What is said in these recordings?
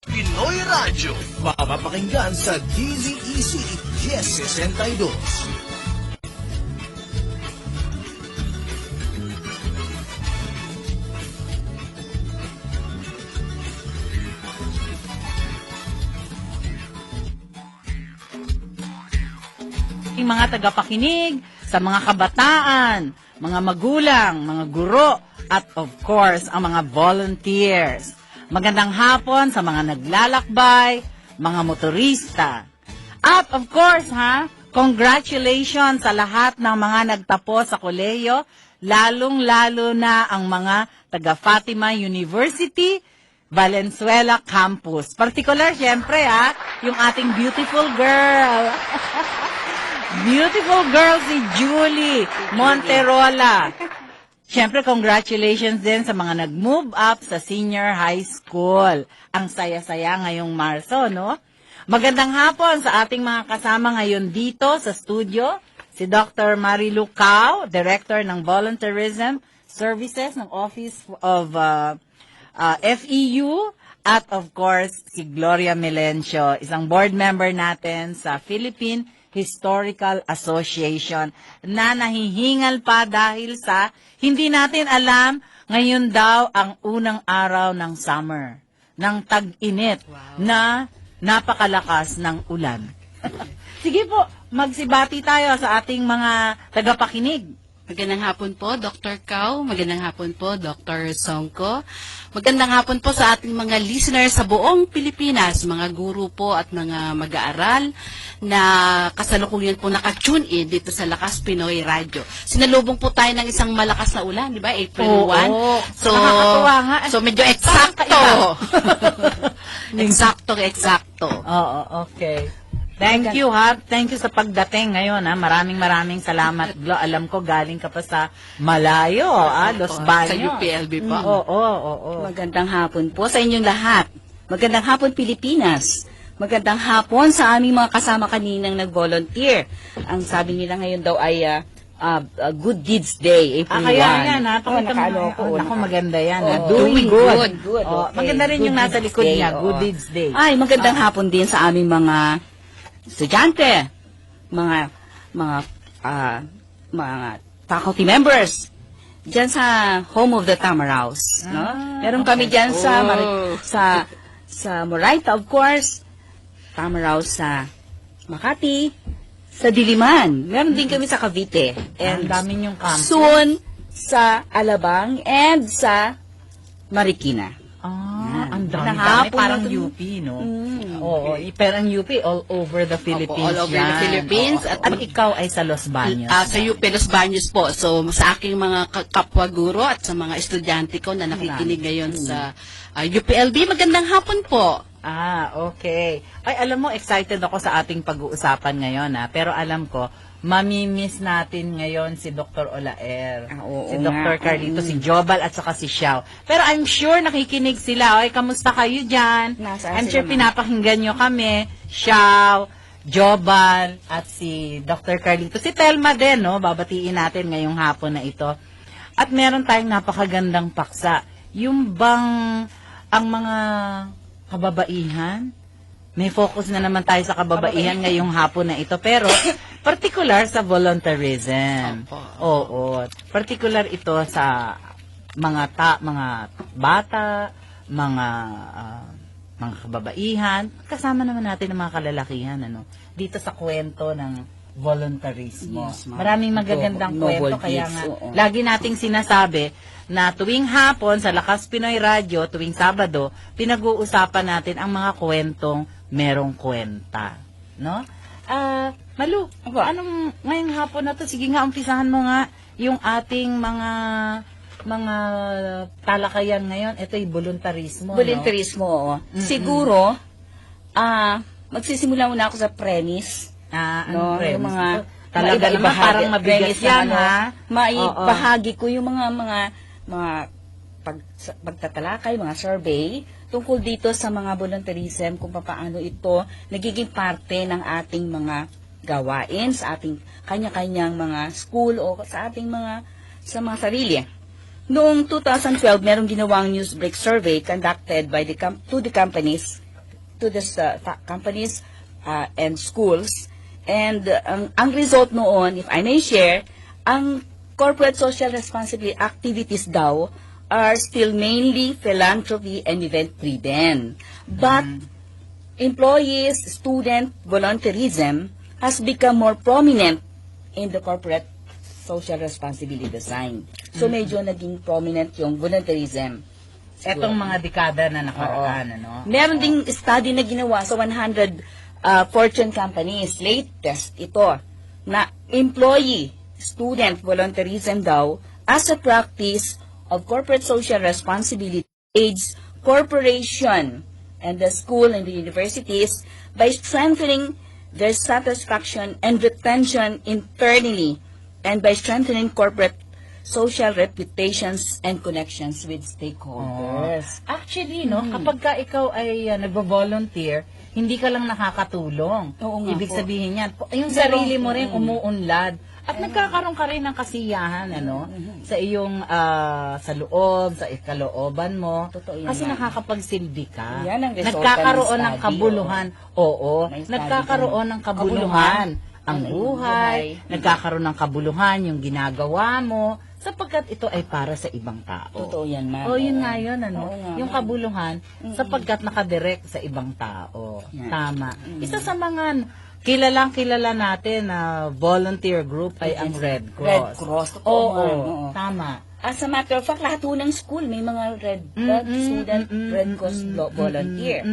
Pinoy Radyo. Mapapakinggan sa DZEC 1062. Mga tagapakinig, sa mga kabataan, mga magulang, mga guro, at of course, ang mga volunteers. Magandang hapon sa mga naglalakbay, mga motorista. At of course, congratulations sa lahat ng mga nagtapos sa kolehiyo, lalong-lalo na ang mga taga Fatima University, Valenzuela Campus. Particular, syempre, yung ating beautiful girl. Beautiful girl si Julie Monterola. Siyempre, congratulations din sa mga nag-move up sa senior high school. Ang saya-saya ngayong Marso, no? Magandang hapon sa ating mga kasama ngayon dito sa studio. Si Dr. Marilu Cao, Director ng Volunteerism Services ng Office of FEU. At of course, si Gloria Melencio, isang board member natin sa Philippine Historical Association na nahihingal pa dahil sa hindi natin alam ngayon daw ang unang araw ng summer, ng tag-init na napakalakas ng ulan. Sige po, magsibati tayo sa ating mga tagapakinig. Magandang hapon po, Dr. Cao. Magandang hapon po, Dr. Songko. Magandang hapon po sa ating mga listeners sa buong Pilipinas, mga guro po at mga mag-aaral na kasalukuyan po naka-tune in dito sa Lakas Pinoy Radio. Sinalubong po tayo ng isang malakas na ulan, di ba? April 1. So, nakakatuwa nga. So, medyo eksakto. Eksakto. Oo, okay. Thank you, Thank you sa pagdating ngayon, Maraming salamat, Glo. Alam ko, galing ka pa sa malayo, Los Baños. Sa UPLB pa. Oo. Magandang hapon po sa inyong lahat. Magandang hapon, Pilipinas. Magandang hapon sa aming mga kasama kaninang nag-volunteer. Ang sabi nila ngayon daw ay Good Deeds Day, April 1. Kaya yan, Naku, maganda yan, Doing good. Okay. Maganda rin yung nasa likod niya, Good Deeds Day. Ay, magandang hapon din sa aming mga estudyante, mga faculty members diyan sa Home of the Tamaraws, no? Meron kami diyan sa Moraita, of course, Tamaraws sa Makati, sa Diliman. Meron din kami sa Cavite, And dami yung campus. soon sa Alabang and sa Marikina. Ang dami. Hapon Parang na to. UP, no? Oo, pero ang UP all over the Philippines. all over the Philippines. At ikaw ay sa Los Baños. Sa UP Los Baños po. So, sa aking mga kapwa guro at sa mga estudyante ko na nakikinig ngayon sa UPLB, magandang hapon po. Okay. Ay, alam mo, excited ako sa ating pag-uusapan ngayon, Pero alam ko, mamimiss natin ngayon si Dr. Olaer, Oo si nga. Dr. Carlito, si Jobal, at saka si Xiao. Pero I'm sure nakikinig sila. Ay, kamusta kayo dyan? Nasaan I'm sila, sure ma'am? pinapakinggan nyo kami. Xiao, Jobal, at si Dr. Carlito. Si Telma din, no? Babatiin natin ngayong hapon na ito. At meron tayong napakagandang paksa. Yung bang ang mga kababaihan, may focus na naman tayo sa kababaihan ngayong hapon na ito. Pero, particular sa volunteerism. Oo. Particular ito sa mga bata, mga kababaihan. Kasama naman natin ang mga kalalakihan, Dito sa kwento ng voluntarismo. Yes, ma'am. Maraming magagandang Noble kwento. Kaya deeds, nga, oo. lagi nating sinasabi na tuwing hapon sa Lakas Pinoy Radio, tuwing Sabado, pinag-uusapan natin ang mga kwentong merong kwenta. No? Malu, anong ngayong hapon na to? Sige nga, umpisahan mo nga yung ating mga talakayan ngayon. Ito yung voluntarismo. Volunteerismo, oo. Siguro, magsisimula muna ako sa premise. Anong premise? Yung mga Talaga naman, parang mabigat premise yan, na, ha? maibahagi ko yung mga pagtatalakay, mga survey tungkol dito sa mga volunteerism, kung paano ito nagiging parte ng ating mga gawain sa ating kanya-kanyang mga school o sa ating mga sarili. Noong 2012, merong ginawang Newsbreak survey conducted by the companies to the companies and schools. And ang result noon, if I may share, ang corporate social responsibility activities daw are still mainly philanthropy and event-driven. But employees, student volunteerism has become more prominent in the corporate social responsibility design. So medyo naging prominent yung volunteerism. Etong mga dekada na nakaraan, ano? Meron ding study na ginawa sa 100 Fortune companies. Latest ito na employee, student volunteerism daw as a practice of corporate social responsibility aids corporation and the school and the universities by strengthening their satisfaction and retention internally and by strengthening corporate social reputations and connections with stakeholders. Actually, no, kapag ka ikaw ay nagvo-volunteer, hindi ka lang nakakatulong. Oo nga Ibig po. sabihin yan, yung sarili mo rin umuunlad. At nagkakaroon ka rin ng kasiyahan, ano, sa iyong, sa loob, sa ikalooban mo. Totoo yan, Kasi ma'am. nakakapagsilbi ka. Yan ang resulta Nagkakaroon ng ng study, kabuluhan. Oo. May study Nagkakaroon ka. ng kabuluhan. Ang Ang buhay. buhay. Nagkakaroon ng kabuluhan yung ginagawa mo. Sapagkat ito ay para sa ibang tao. Totoo yan, ma'am. Oh, yun nga yun, ano? Oo nga, Yung ma'am. kabuluhan, sapagkat nakadirect sa ibang tao. Yan. Tama. Isa sa mga kilala natin na volunteer group ay ang Red Cross. Red Cross. Totoo, Oo, ma'am. Oo. tama. As a matter of fact, lahat po ng school may mga Red student Red Cross volunteer.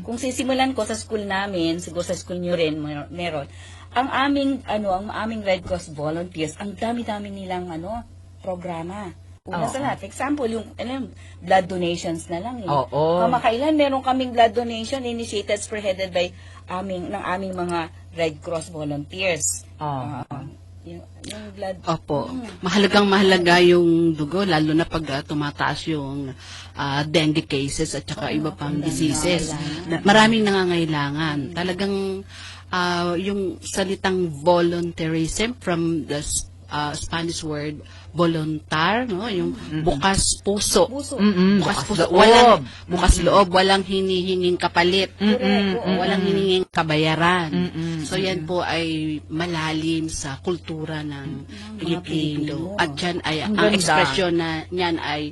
Kung sisimulan ko sa school namin, siguro sa school nyo rin meron. Ang aming Red Cross volunteers, ang dami-dami nilang programa. Una sa lahat, example, yung blood donations na lang. Oo. Kamakailan, meron kaming blood donation initiated, spearheaded by aming mga Red Cross volunteers. Yung blood. Opo. Mahalagang-mahalaga yung dugo, lalo na pag tumataas yung dengue cases at saka iba pang diseases. Maraming nangangailangan. Talagang yung salitang volunteerism from the Spanish word voluntar, no? Yung bukas puso. Bukas puso. Bukas loob. Walang hinihinging kapalit. Walang hinihinging kabayaran. So yan po ay malalim sa kultura ng Pilipino. At yan ay, ang ganda. ekspresyon na niyan ay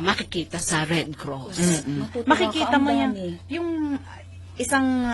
makikita sa Red Cross. Makikita mo yan. Yung isang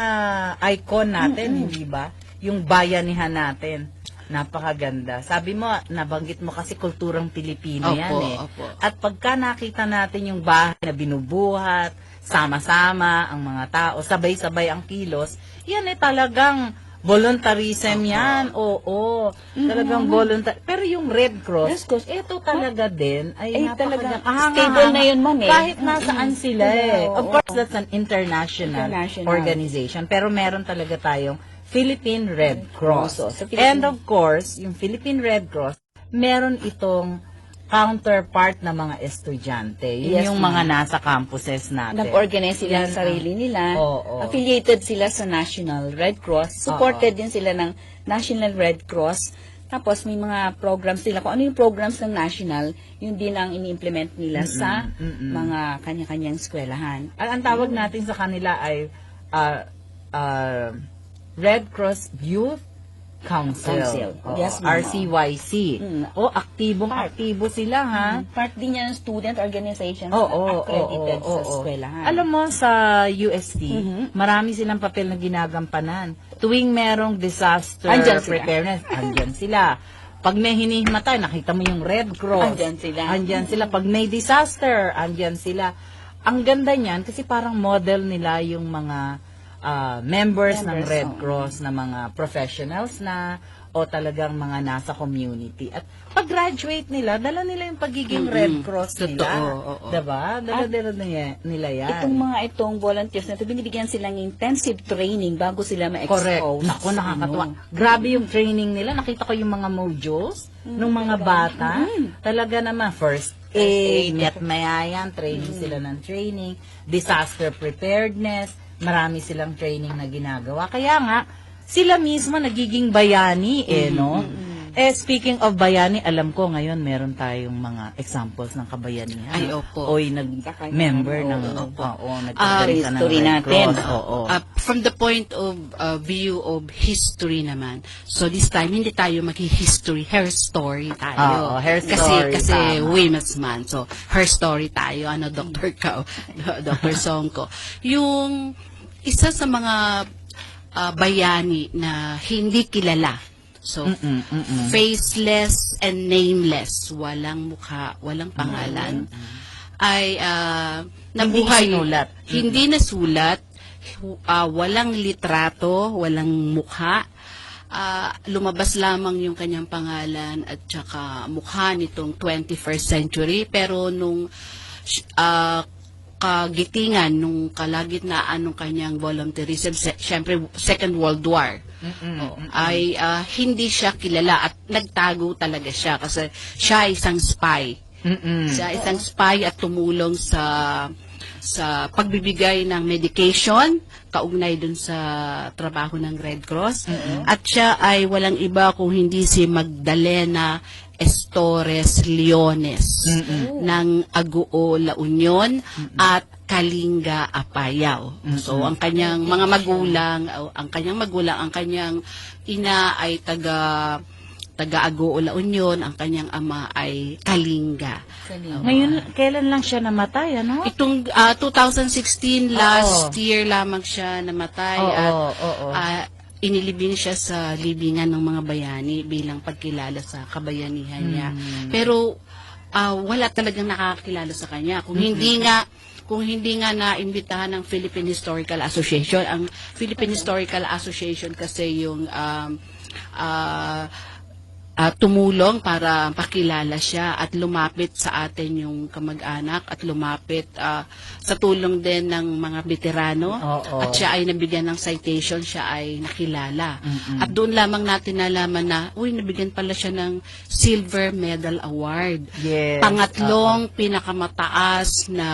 icon natin, hindi ba? Yung bayanihan natin. Napakaganda. Sabi mo, nabanggit mo kasi kulturang Pilipino yan eh. Opo. At pagka nakita natin yung bahay na binubuhat, sama-sama ang mga tao, sabay-sabay ang kilos, yan eh talagang voluntarism yan. Oo. Talagang voluntar. Pero yung Red Cross, ito talaga din ay talaga napakaganda. stable na yun, ma'am, eh. Kahit nasaan sila eh. Oo. Of course, that's an international organization. Pero meron talaga tayong Philippine Red Cross. And of course, yung Philippine Red Cross, meron itong counterpart na mga estudyante. Yun Yes, yung ma'am. mga nasa campuses natin. Nag-organize sila Yan ng sarili nila. Oo. Affiliated sila sa National Red Cross. Supported din sila ng National Red Cross. Tapos may mga programs nila. Kung ano yung programs ng National, yun din ang ini-implement nila sa mga kanya-kanyang eskwelahan. Ang tawag natin sa kanila ay Red Cross Youth Council. Oo, Yes, ma'am. RCYC. Aktibong-aktibo sila, ha? Part din yan ng student organizations Oo, accredited sa oo. eskwelahan. Alam mo, sa UST, marami silang papel na ginagampanan. Tuwing merong disaster Andyan sila. preparedness, andyan sila. Pag may hinihimatay, nakita mo yung Red Cross. Andyan sila. Andyan sila. Pag may disaster, andyan sila. Ang ganda niyan, kasi parang model nila yung mga members ng Red Cross na mga professionals na o talagang mga nasa community. At pag-graduate nila, dala nila yung pagiging Red Cross nila. Totoo. Diba? Dala nila yan. Itong volunteers na ito, binibigyan silang intensive training bago sila ma-expose. Correct. Naku, nakakatuwa. Grabe yung training nila. Nakita ko yung mga modules ng mga bata. Talaga naman, first aid, mayayan, training sila ng training, disaster preparedness, marami silang training na ginagawa. Kaya nga, sila mismo nagiging bayani no? Speaking of bayani, alam ko ngayon meron tayong mga examples ng kabayanihan. Ay, opo. Oy, nag-member ng, History natin. From the point of view of history naman, so this time, hindi tayo mag-history, her story tayo. Her story, Kasi tama. Women's Month, so her story tayo, Dr. Kao, Dr. Songko. Yung isa sa mga bayani na hindi kilala, so, faceless and nameless, walang mukha, walang pangalan, ay nabuhay, hindi nasulat, walang litrato, walang mukha, lumabas lamang yung kanyang pangalan at saka mukha nitong 21st century, pero nung kagitingan, nung kalagitnaan ng kanyang volunteerism, syempre Second World War, ay hindi siya kilala at nagtago talaga siya kasi siya isang spy. Siya isang spy at tumulong sa pagbibigay ng medication kaugnay dun sa trabaho ng Red Cross. At siya ay walang iba kung hindi si Magdalena Estores Leones ng Agoo, La Union at Kalinga, Apayao. So ang kanyang mga magulang, ang kanyang ina ay taga Agoo, La Union, ang kanyang ama ay Kalinga. Ngayon, kailan lang siya namatay, ano? Itong 2016, last year lamang siya namatay at inilibing siya sa libingan ng mga bayani bilang pagkilala sa kabayanihan niya. Pero wala talagang nakakilala sa kanya. Kung hindi nga naimbitahan ng Philippine Historical Association, ang Philippine Historical Association kasi yung tumulong para pakilala siya at lumapit sa atin yung kamag-anak at lumapit sa tulong din ng mga veterano at siya ay nabigyan ng citation, siya ay nakilala. At doon lamang natin nalaman na, nabigyan pala siya ng Silver Medal Award. Yes. Pangatlong pinakamataas na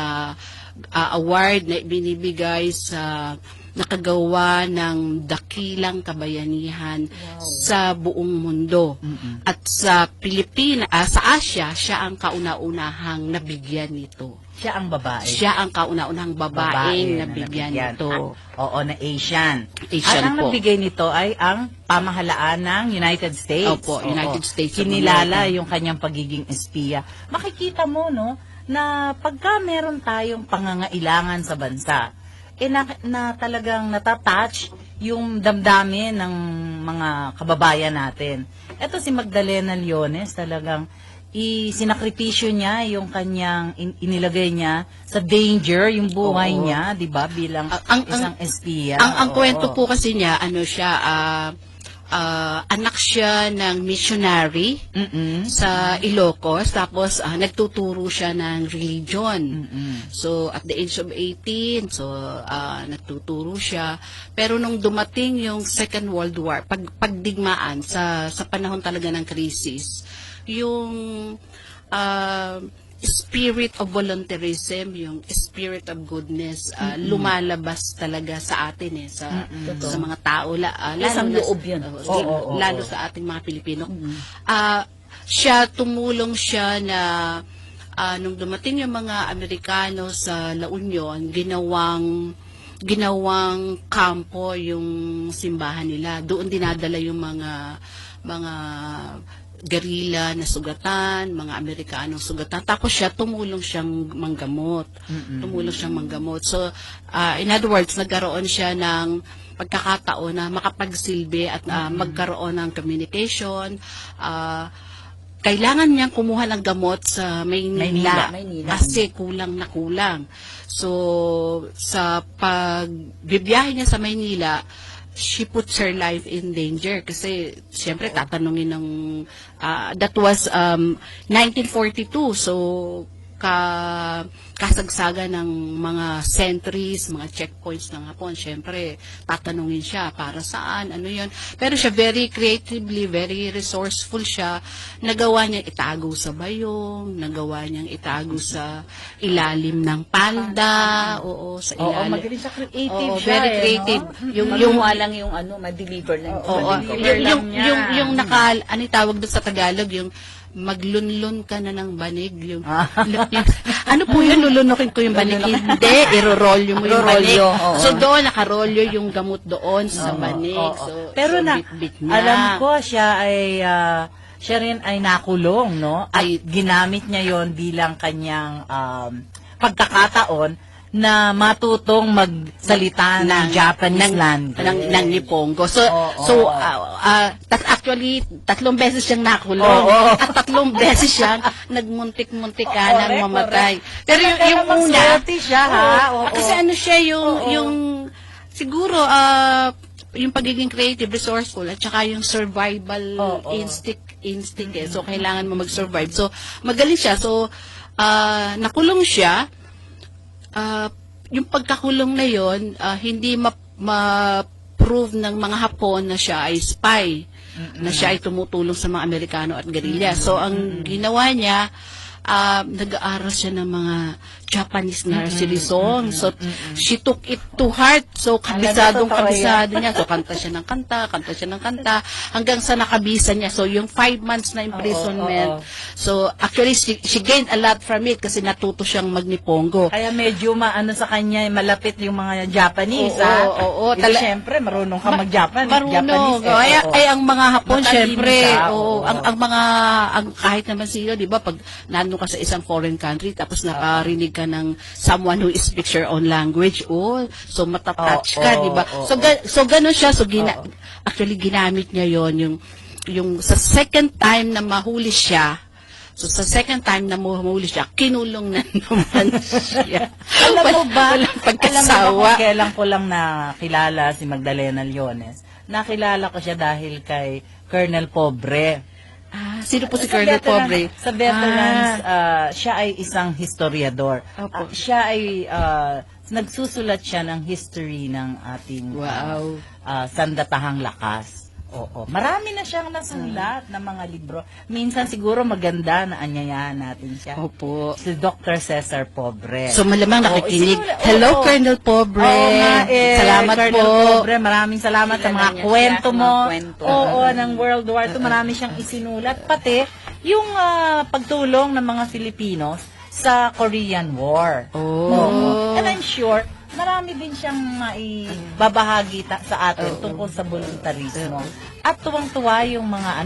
award na binibigay sa nakagawa ng dakilang kabayanihan sa buong mundo. At sa Pilipinas, sa Asia, siya ang kauna-unahang nabigyan nito. Siya ang babae. Siya ang kauna-unahang babaeng nabigyan nito. Na Asian. Asian At ang po. nagbigay nito ay ang pamahalaan ng United States. Opo, United States of Kinilala America. yung kanyang pagiging espiya. Makikita mo, no, na pagka meron tayong pangangailangan sa bansa, na talagang natatouch yung damdamin ng mga kababayan natin. Ito si Magdalena Leones, talagang sinakripisyo niya yung kanyang inilagay niya sa danger, yung buhay niya, 'di ba, bilang isang espiya. Ang kwento po kasi niya, anak siya ng missionary sa Ilocos, tapos nagtuturo siya ng religion. So at the age of 18, so nagtuturo siya. Pero nung dumating yung Second World War, pagdigmaan sa panahon talaga ng krisis, yung spirit of volunteerism, yung spirit of goodness, lumalabas talaga sa atin sa mga tao, lalo sa ating mga Pilipino. Tumulong siya na nung dumating yung mga Amerikano sa La Union, ginawang kampo yung simbahan nila. Doon dinadala yung mga gerilla na sugatan, mga Amerikanong sugatan. Tapos tumulong siyang manggamot. So, in other words, nagkaroon siya ng pagkakataon na makapagsilbi at magkaroon ng communication. Kailangan niyang kumuha ng gamot sa Maynila. Kasi kulang na kulang. So, sa pagbibiyahe niya sa Maynila, she puts her life in danger kasi siyempre tatanungin ng that was 1942, so kasagsagan ng mga sentries, mga checkpoints ng Hapon, syempre, tatanungin siya, para saan, ano yun. Pero siya very creatively, very resourceful siya. Nagawa niya itago sa bayong, nagawa niyang itago sa ilalim ng palda, oo, sa Oo, ilalim. magaling siya, creative Oo, siya. very creative. Yung lang yung ma-deliver lang. Oo, yung ano tawag doon sa Tagalog, yung maglunlun ka na ng banig, yung ano po yun, lulunukin ko yung banig, hindi, irorolyo mo yung banig. So doon, nakarolyo yung gamot doon sa banig. So, Pero na, bit-bit niya. alam ko siya rin ay nakulong, no? At ginamit niya yon bilang kanyang pagkakataon na matutong magsalita ng Japanese language. ng Nipongo. So, actually, 3 beses siyang nakulong. At 3 beses siyang nagmuntik-muntik ka ng mamatay. Pero yung una, siya, kasi ano siya, yung siguro, yung pagiging creative, resourceful, at saka yung survival instinct eh. So, kailangan mo mag-survive. So, magaling siya. So, nakulong siya. Yung pagkakulong na yon, hindi ma-prove ng mga Hapon na siya ay spy, na siya ay tumutulong sa mga Amerikano at guerrilla. So, ang ginawa niya, nag-aaral siya ng mga Japanese nursery songs. So, she took it to heart. So, kabisado niya. So, kanta siya ng kanta, hanggang sa nakabisa niya. So, yung 5 months na imprisonment. So, actually, she gained a lot from it kasi natuto siyang magnipongo. Kaya medyo sa kanya, malapit yung mga Japanese, Siyempre, marunong ka mag-Japanese. Marunong. Ay, ang mga Hapon, siyempre, kahit naman sila, di ba, pag nandun ka sa isang foreign country, tapos nakarinig ka ng someone who speaks your own language, so matatouch ka, di ba? So ganun siya. So actually ginamit niya yon yung sa second time na mahuli siya. So sa second time na mahuli siya, kinulong na naman siya. Alam mo ba? Walang pagkasawa. Kailan ko lang nakilala si Magdalena Leones. Nakilala ko siya dahil kay Colonel Pobre. Sino po si Colonel Pobre? Sa veterans, siya ay isang historiador. Siya ay nagsusulat siya ng history ng ating sandatahang lakas. Oo. Marami na siyang nasulat ng mga libro. Minsan siguro maganda na anyayahan natin siya. Opo. Si Dr. Cesar Pobre. So malamang nakikinig. Hello, Colonel Pobre. Salamat Colonel po. Pobre, maraming salamat sa mga kwento mo. Ng World War II. Marami siyang isinulat. Pati yung pagtulong ng mga Filipinos sa Korean War. And I'm sure marami din siyang maibabahagi sa atin tungkol sa voluntarismo. At tuwang-tuwa yung mga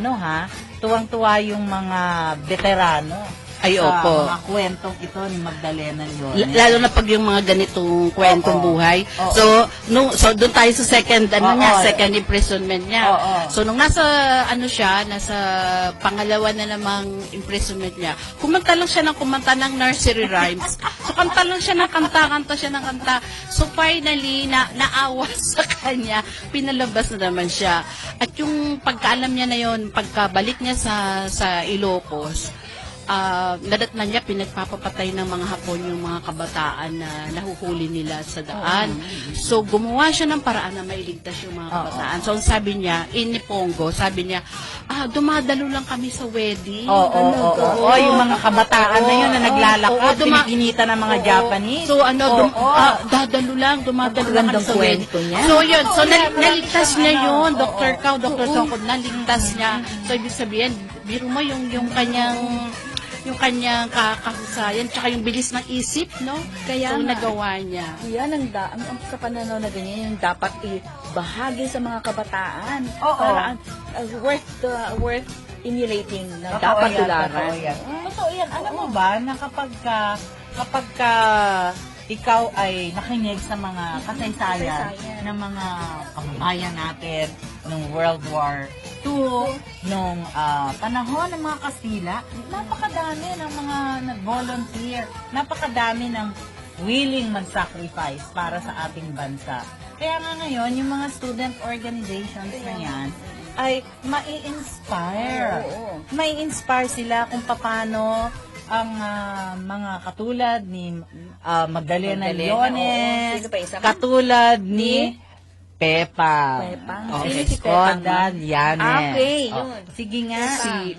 tuwang-tuwa yung mga veterano. Ay, opo. Mga kwentong ito ni Magdalena Leones. Lalo na pag yung mga ganitong kwentong buhay. So doon tayo sa second second imprisonment niya. So nung nasa pangalawa na namang imprisonment niya, kumanta lang siya ng nursery rhymes. So kanta lang siya ng kanta. So finally naawa sa kanya, pinalabas na naman siya. At yung pagkaalam niya na yon, pagkabalik niya sa Ilocos, nadatnan niya, pinagpapapatay ng mga Hapon yung mga kabataan na nahuhuli nila sa daan. So, gumawa siya ng paraan na mailigtas yung mga kabataan. So, sabi niya, in Nipongo, sabi niya, dumadalo lang kami sa wedding. Yung mga kabataan na yun na naglalakas, piniginita ng mga Japanese. So, dumadalo lang kami sa wedding. So, yun. So, naligtas niya yun. Dr. Cao, Dr. Songko, naligtas niya. So, ibig sabihin, biro mo yung kanyang kahusayan, tsaka yung bilis ng isip, no? Kaya so, nagawa niya. Yan ang sa pananaw na ganyan, yung dapat ibahagi sa mga kabataan. Para worth emulating na dapat tularan. Totoo yan. Alam mo ba na kapag ikaw ay nakinig sa mga kasaysayan ng mga kababayan natin nung World War II, nung panahon ng mga Kastila, napakadami ng mga nag-volunteer, napakadami ng willing mag-sacrifice para sa ating bansa. Kaya nga ngayon, yung mga student organizations na yan, ay mai-inspire. Mai-inspire sila kung paano ang mga katulad ni Magdalena Magdalena, Llones, oo. Sino pa isa? katulad ni Pepa. Pepa. Okay, Sino si Pepa, Escoda, Llanes. Okay, Oh, yun. sige nga.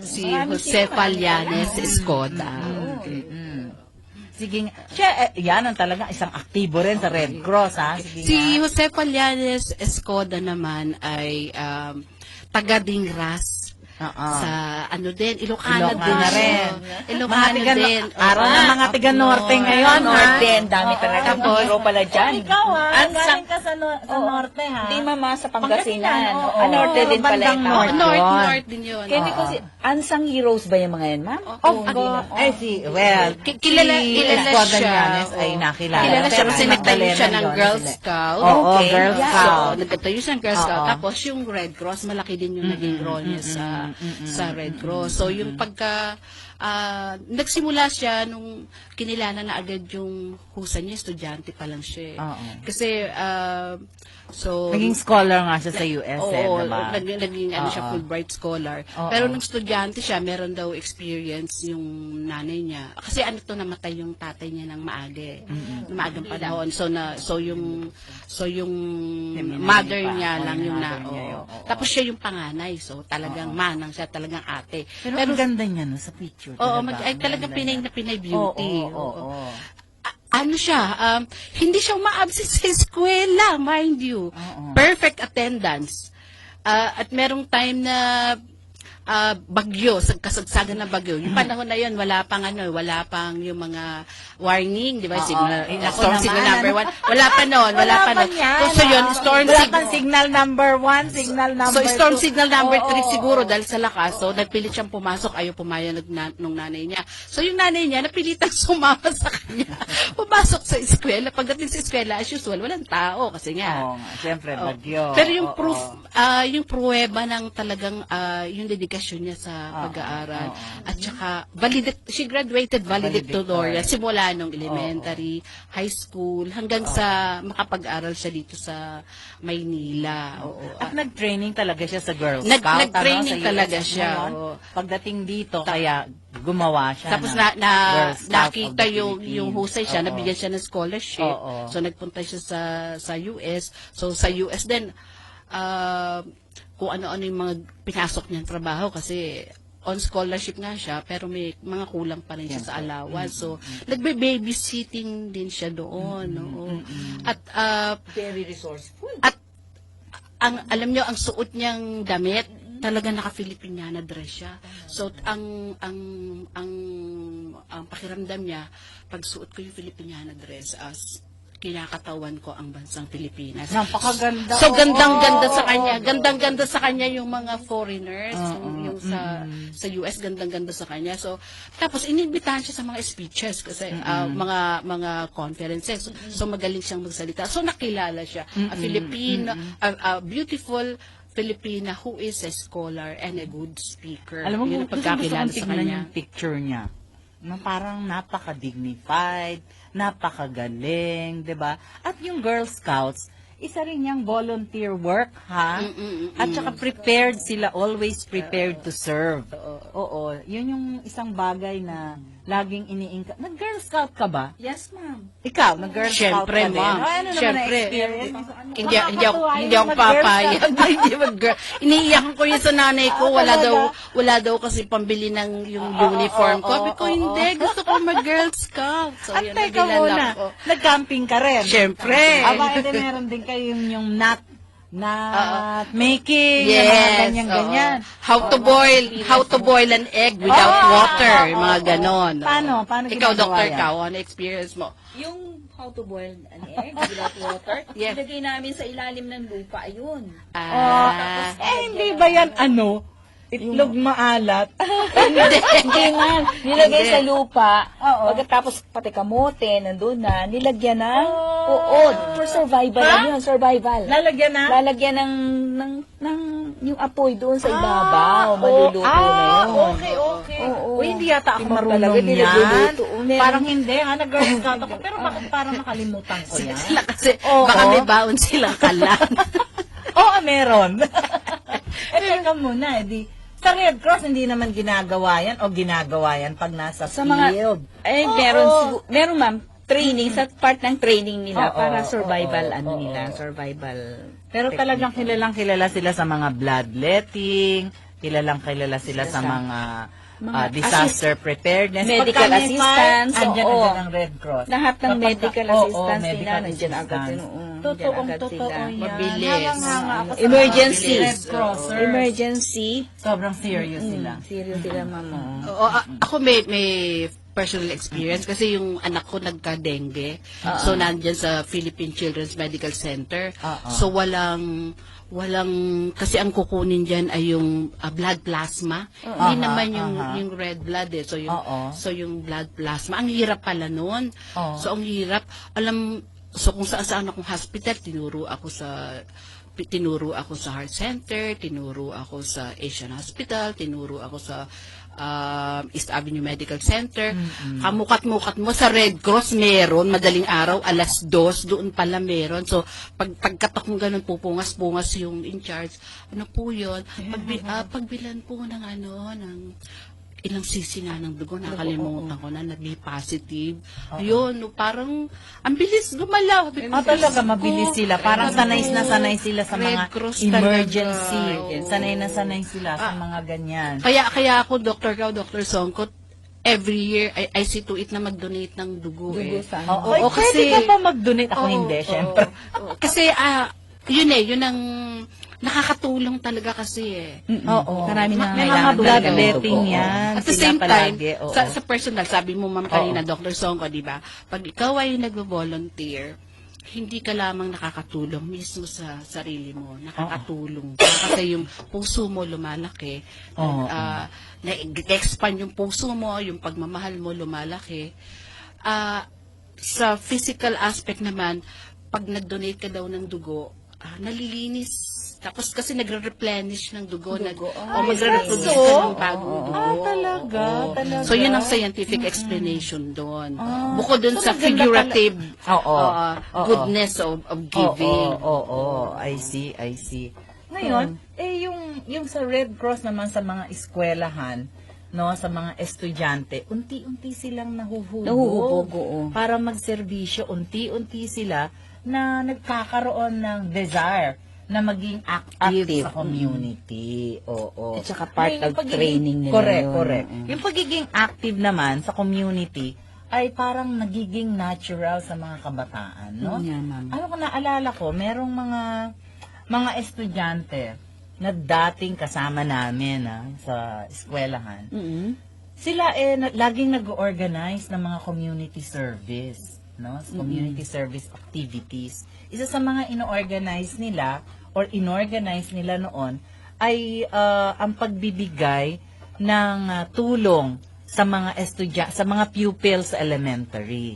Si Jose Pallanes Escoda. Sige nga. Siya, yan ang talaga isang aktibo rin sa Red Cross, ha? Sige Si nga. Jose Pallanes Escoda naman ay taga Dingras. Sa ano din, Ilocana Ilocana din. rin. Ilocana Mga tiga- din. araw ng mga tiga-norte ngayon, ha? Norte, ang dami talaga. Tapos, Hero pala dyan. Ikaw, ha? Ang Galing ka sa norte, ha? Hindi mama sa Pangasinan, Pangasinan. oo. Norte din pala Bandang ito. norte. North din yun. Kaya hindi ko Unsung heroes ba yung mga yan, ma'am? Kilala Escoda siya. Llanes ay Oo. nakilala. Kilala siya kasi Pero nagtayo siya Magdalena ng Llones Girl sila. Scout. Oo, Okay. Girl Yeah. Scout. So, nagtayo siya ng Girl Scout. Oo. Tapos yung Red Cross, malaki din yung naging role niya sa Red Cross. So, yung pagka nagsimula siya nung kinilala na agad yung husay niya, estudyante pa lang siya. Oo. Kasi, Naging scholar nga siya sa US, Oo, diba? naging ano siya, Oo. Fulbright scholar. Oo. Pero nung estudyante siya, meron daw experience yung nanay niya. Kasi ano to, namatay yung tatay niya ng maaga. Maagang panahon. So yung mother pa. niya Oo, lang yung yung mother niya yun. Oo. Tapos siya yung panganay. So talagang manang siya, talagang ate. Pero ang ganda niya no, sa picture. Oo, talaga. ay talagang Pinay na Pinay beauty. Oo. Ano siya, hindi siya uma-absent sa eskwela, mind you. Oo. Perfect attendance. At merong time na bagyo, kasagsagan na bagyo. Yung panahon na yun, wala pang yung mga warning, di ba? Oo. Signal, Ako storm naman, signal number ano? 1. Wala pa noon. So yun, storm Wala signal. pang signal number 1, signal number 2. So, storm signal number 3 Oo, siguro oo. dahil sa lakas. So, nagpilit siyang pumasok. Ayaw pumayag nung nanay niya. So, yung nanay niya, napilitang sumama sa kanya. Pumasok sa eskwela. Pagdating sa eskwela, as usual, walang tao. Kasi nga. Oo nga, siyempre, Oh. bagyo. Pero yung Oo. proof, yung pruweba ng talagang yung dedikasyon niya sa pag-aaral. At saka, she graduated valedictorian simula nung elementary, high school, hanggang sa makapag-aral siya dito sa Maynila. Oo. At nag-training talaga siya sa Girl Nag- Scout. nag-training sa talaga US siya, ngayon. oo. Pagdating dito, kaya gumawa siya. Tapos ng Girl Scout nakita of the yung Philippines. husay siya, Oo. nabigyan siya ng scholarship. Oo. So nagpunta siya sa US. So sa US din kung ano-ano yung mga pinasok niyang trabaho kasi on scholarship nga siya pero may mga kulang pa rin siya sa allowance. So nagbe-babysitting din siya doon, oo. At Very resourceful. at alam niyo ang suot niyang damit talaga naka-Filipiniana dress siya. So ang pakiramdam niya pag suot ko yung Filipiniana dress as kinakatawan ko ang bansang Pilipinas. Napakaganda. So Oo. gandang-ganda sa Oo. kanya. Gandang-ganda sa kanya yung mga foreigners, yung sa US gandang-ganda sa kanya. So tapos inibitahan siya sa mga speeches kasi mga conferences. So magaling siyang magsalita. So nakilala siya. A Filipino, a beautiful Filipina who is a scholar and a good speaker. Alam mo, Yun ang gusto pagkakilala kong sa tignan kanya. yung picture niya. Na parang napaka-dignified, napakagaling, 'di ba? At yung Girl Scouts, isa rin yung volunteer work, ha? At saka prepared sila, always prepared to serve. Oo, yun yung isang bagay na laging iniingka. Nag-Girl Scout ka ba? Yes, ma'am. Ikaw, nag-Girl Scout Siyempre, ka din? ma'am. Ano naman Siyempre. ang experience? Hindi ako Nakakatuwa yung papayag. mag-Girl Hindi mag-girl. Iniiyakan ko yun sa nanay ko. Wala daw kasi pambili ng yung uniform ko. Sabi ko, hindi. Gusto ko mag-Girl Scout. So, At yun, teka nabilala muna, ko. nag-camping ka rin? Siyempre. Aba, edi meron din kayo yung nut making, yung mga Yes. ganyan-ganyan. Oo. How to boil an egg without water. Yung mga ganon. Paano Ikaw, ginagawa Dr. yan? Kao, ano experience mo? Yung how to boil an egg without water, Yeah. ilagay namin sa ilalim ng lupa, ayun. Hindi ba yan itlog maalat? Hindi man, nilagay Hindi. sa lupa, Oo. pagkatapos pati kamote, nandun na, nilagyan ng uod. For survival lang yun, survival. Lalagyan na? Lalagyan ng yung apoy doon sa ibabaw, maluluto na yun. Okay. Oo. Uy, hindi yata ako Hindi mo marunong talaga yan. niluluto. Parang hindi, nag-Girl Scout ako. Pero bakit parang nakalimutan ko yan? Sila kasi, Oo. baka may baon silang kalan. Oo, meron. Teka muna, Sa Red Cross, hindi naman ginagawa yan o ginagawa yan pag nasa Sa mga, field. meron ma'am, training, sa part ng training nila Oo, para survival, oo, nila, oo. survival. Pero talagang kilalang kilala sila sa mga bloodletting, kilalang kilala sila sa mga disaster preparedness. medical Pagka may assistance, fire, andyan oo. agad ang Red Cross. Lahat ng Kapag- medical oo, assistance medical nila, nandiyan agad assistance. yun. Oo, Totoong nandiyan agad totoo sila. yan. Mabilis. Hanga-hanga ako sa Emergency. mga Red Crossers. Emergency. Sobrang serious sila. Serious sila, ma'am. oo. Oo, ako may personal experience kasi yung anak ko nagka-dengue. So, nandyan sa Philippine Children's Medical Center. So, walang kasi ang kukunin diyan ay yung blood plasma. Hindi naman yung red blood eh. So yung blood plasma ang hirap pala noon. So ang hirap. Kung saan akong hospital, tinuro ako sa Heart Center, tinuro ako sa Asian Hospital, tinuro ako sa East Avenue Medical Center. Kamukat-mukat mo sa Red Cross meron, madaling araw, 2:00, doon pala meron. So, pagkatok mo ganun, pupungas-pungas yung in charge. Ano po yun? Pagbilan po ng ilang sisi nga ng dugo, nakalimutan ko na, nag-B positive. Yun, parang, ang bilis gumalaw. Talaga mabilis sila. Parang sanay sila sa Red mga Cross emergency. talaga. Sanay sila sa mga ganyan. Kaya ako, Dr. Kao, Dr. Songkot, every year, I see to it na mag-donate ng dugo. Dugo sa Oo, Oo, kasi, kasi- ka pa mag-donate? Ako hindi, syempre. Kasi, yun ang nakakatulong talaga kasi eh. Oo. Marami na May mga kailangan bloodletting talaga. yan. At the Sila same time, palagi, oo. sa personal, sabi mo ma'am kanina, Dr. Songko, di ba? Pag ikaw ay nag-volunteer, hindi ka lamang nakakatulong mismo sa sarili mo. Nakakatulong. Kasi yung puso mo lumalaki. Na-expand yung puso mo, yung pagmamahal mo lumalaki. Sa physical aspect naman, pag nag-donate ka daw ng dugo, nalilinis. Tapos kasi nagre-replenish ng dugo. Magre-reproduce ka ng bagong dugo. Talaga. So, yun ang scientific explanation doon. Bukod doon sa figurative goodness of giving. Oo. I see. Ngayon, yung sa Red Cross naman sa mga eskwelahan, no, sa mga estudyante, unti-unti silang nahuhubog para magserbisyo. Unti-unti sila na nagkakaroon ng desire na maging active sa community. Oo. At saka part Yung of training nila correct. yun. Yung pagiging active naman sa community ay parang nagiging natural sa mga kabataan, no? Yun nga, ma'am. Ano ko naalala ko, merong mga estudyante na dating kasama namin sa eskwelahan. Sila laging nag-organize ng mga community service, no? Community service activities. Isa sa mga ino-organize nila or inorganize nila noon ay ang pagbibigay ng tulong sa mga sa mga pupils sa elementary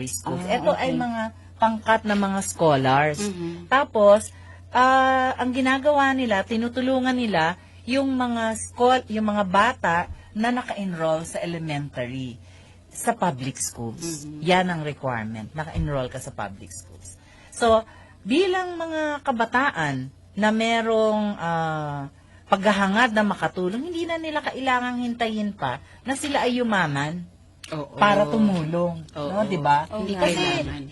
schools. Ito ay mga pangkat na mga scholars. Tapos ang ginagawa nila, tinutulungan nila yung mga bata na naka-enroll sa elementary sa public schools. Yan ang requirement, naka-enroll ka sa public schools. So, bilang mga kabataan na merong paghahangad na makatulong, hindi na nila kailangang hintayin pa na sila ay yumaman para tumulong, no, 'di ba? Hindi Kasi kailangan.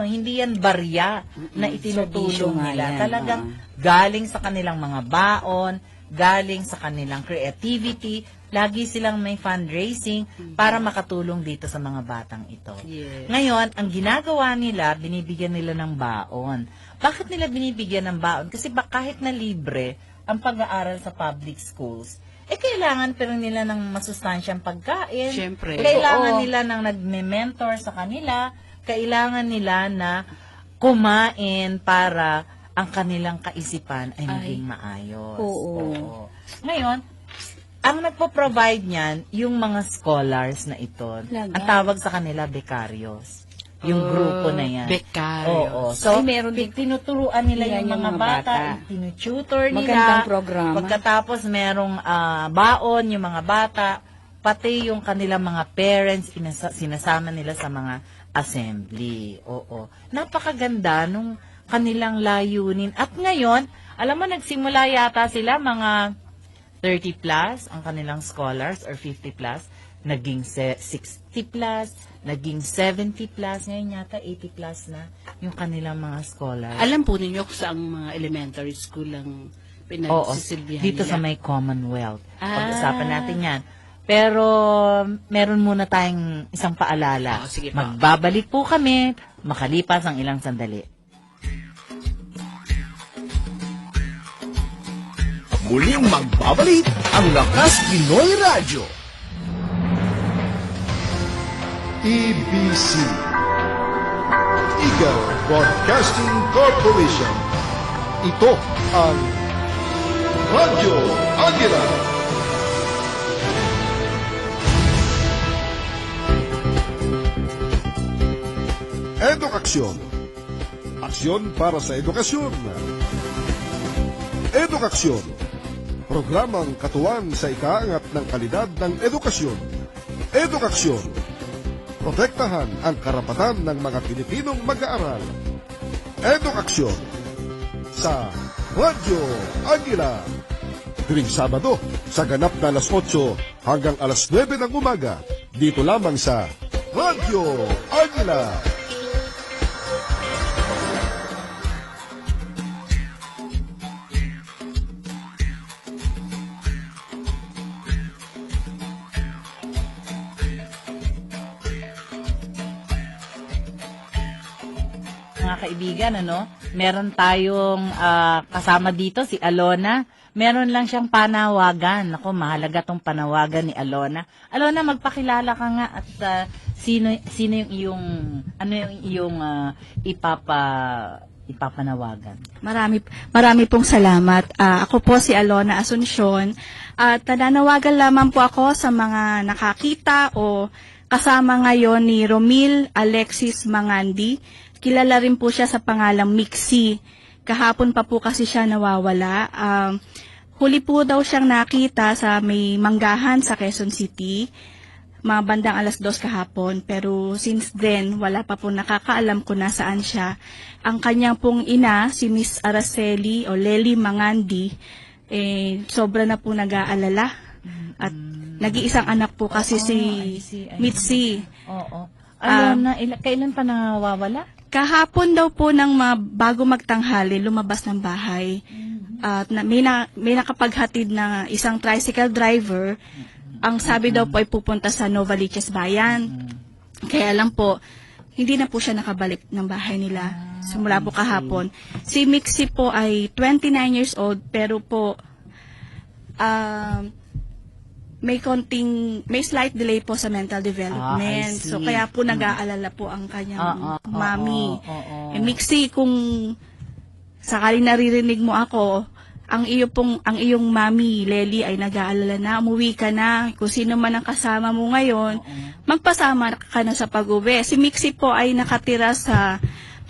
hindi yan barya na itinutulong Servisyo nga nila. yan, Talagang galing sa kanilang mga baon, galing sa kanilang creativity, lagi silang may fundraising para makatulong dito sa mga batang ito. Yes. Ngayon, ang ginagawa nila, binibigyan nila ng baon. Bakit nila binibigyan ng baon? Kasi kahit na libre ang pag-aaral sa public schools, kailangan pero nila ng masustansyang pagkain. Siyempre. Kailangan nila ng nagme-mentor sa kanila. Kailangan nila na kumain para ang kanilang kaisipan ay maging maayos. Oo. Ngayon, ang nagpo-provide niyan, yung mga scholars na ito. Talaga? Ang tawag sa kanila, becarios. Yung grupo na yan. Oo. Becarios. So, Ay, meron din. tinuturuan nila Yan yung mga bata, tinututor nila. Magandang programa. Pagkatapos merong baon yung mga bata, pati yung kanilang mga parents, sinasama nila sa mga assembly. Oo. Napakaganda nung kanilang layunin. At ngayon, alam mo, nagsimula yata sila mga 30 plus ang kanilang scholars or 50 plus, naging 60 plus, naging 70 plus, ngayon yata 80 plus na yung kanilang mga scholars. Alam po ninyo kung saan mga elementary school ang pinagsisilbihan dito nila? sa may Commonwealth. Ah. Pag-usapan natin yan. Pero meron muna tayong isang paalala. Sige po. Magbabalik po kami makalipas ang ilang sandali. Muling magbabalik ang Lakas Pinoy Radyo. EBC Eagle Broadcasting Corporation. Ito ang Radyo Agila. Edukaksyon. Aksyon para sa edukasyon. Edukaksyon. Programang katuwang sa ikaangat ng kalidad ng edukasyon. Edukaksyon. Protektahan ang karapatan ng mga Pilipinong mag-aaral. Edukaksyon. Sa Radyo Agila. Tuwing Sabado, sa ganap na alas 8 hanggang alas 9 ng umaga. Dito lamang sa Radyo Agila. Mga kaibigan, meron tayong kasama dito, si Alona. Meron lang siyang panawagan. Ako, mahalaga tong panawagan ni Alona. Alona, magpakilala ka nga at sino yung iyong ipapanawagan. Marami pong salamat. Ako po si Alona Asuncion at nananawagan lamang po ako sa mga nakakita o kasama ngayon ni Romil Alexis Mangandi. Kilala rin po siya sa pangalang Mixi. Kahapon pa po kasi siya nawawala. Huli po daw siyang nakita sa may manggahan sa Quezon City, mga bandang alas 2 kahapon. Pero since then, wala pa po nakakaalam kung nasaan siya. Ang kanyang pong ina, si Miss Araceli o Lely Mangandi, sobra na po nag-aalala. At nag-iisang anak po kasi si Mitzi. Oo. Alona, kailan pa nawawala? Kahapon daw po ng bago magtanghali, lumabas ng bahay. At may nakapaghatid na isang tricycle driver. Ang sabi daw po ay pupunta sa Novaliches Bayan. Kaya lang po, hindi na po siya nakabalik ng bahay nila. Simula po kahapon. Si Mixi po ay 29 years old, pero po may slight delay po sa mental development. I see. So kaya po nag-aalala po ang kanyang mami. Mixi, kung sakali naririnig mo ako, ang iyong mami, Lely, ay nag-aalala na, umuwi ka na, kung sino man ang kasama mo ngayon, magpasama ka na sa pag-uwi. Si Mixi po ay nakatira sa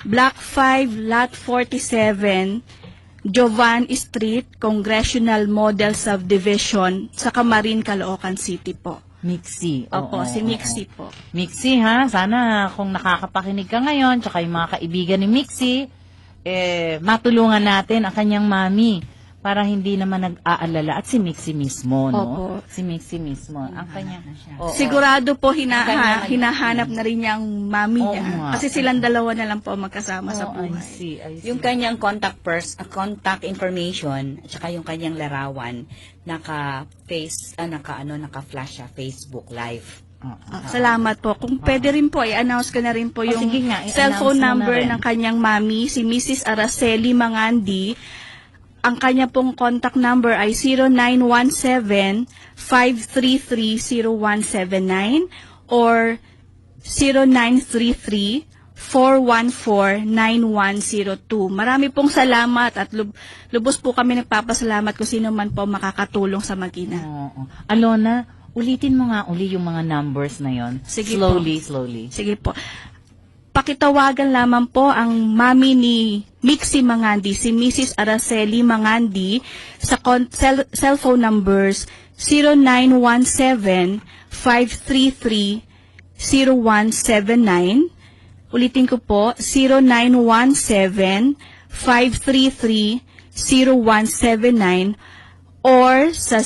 Block 5, Lot 47, Jovan Street, Congressional Model Subdivision, sa Camarin, Caloocan City po. Mixi. Opo, si Mixi po. Mixi, ha? Sana kung nakakapakinig ka ngayon, tsaka yung mga kaibigan ni Mixi, matulungan natin ang kanyang mami para hindi naman nag-aalala. At si Mixi mismo, no? Opo. Si Mixi mismo. Ang kanyang... Sigurado po hinahanap na rin niya ang mami niya. nga. Kasi silang dalawa na lang po magkasama sa I buhay. see. Yung kanyang contact contact information, at saka yung kanyang larawan, naka-flash sa Facebook Live. Salamat po. Kung pwede rin po, i-announce ko na rin po yung sige nga, i-announce cellphone mo na number rin. ng kanyang mami, si Mrs. Araceli Mangandi. Ang kanya pong contact number ay 0917-533-0179 or 0933-414-9102. Marami pong salamat at lubos po kami nagpapasalamat kung sino man po makakatulong sa mag-ina. Oo. Alona, ulitin mo nga yung mga numbers na yon. Sige slowly. Sige po. Pakitawagan lamang po ang mami ni Mixi Mangandi, si Mrs. Araceli Mangandi, sa cellphone numbers 0917-533-0179. Ulitin ko po, 0917-533-0179 or sa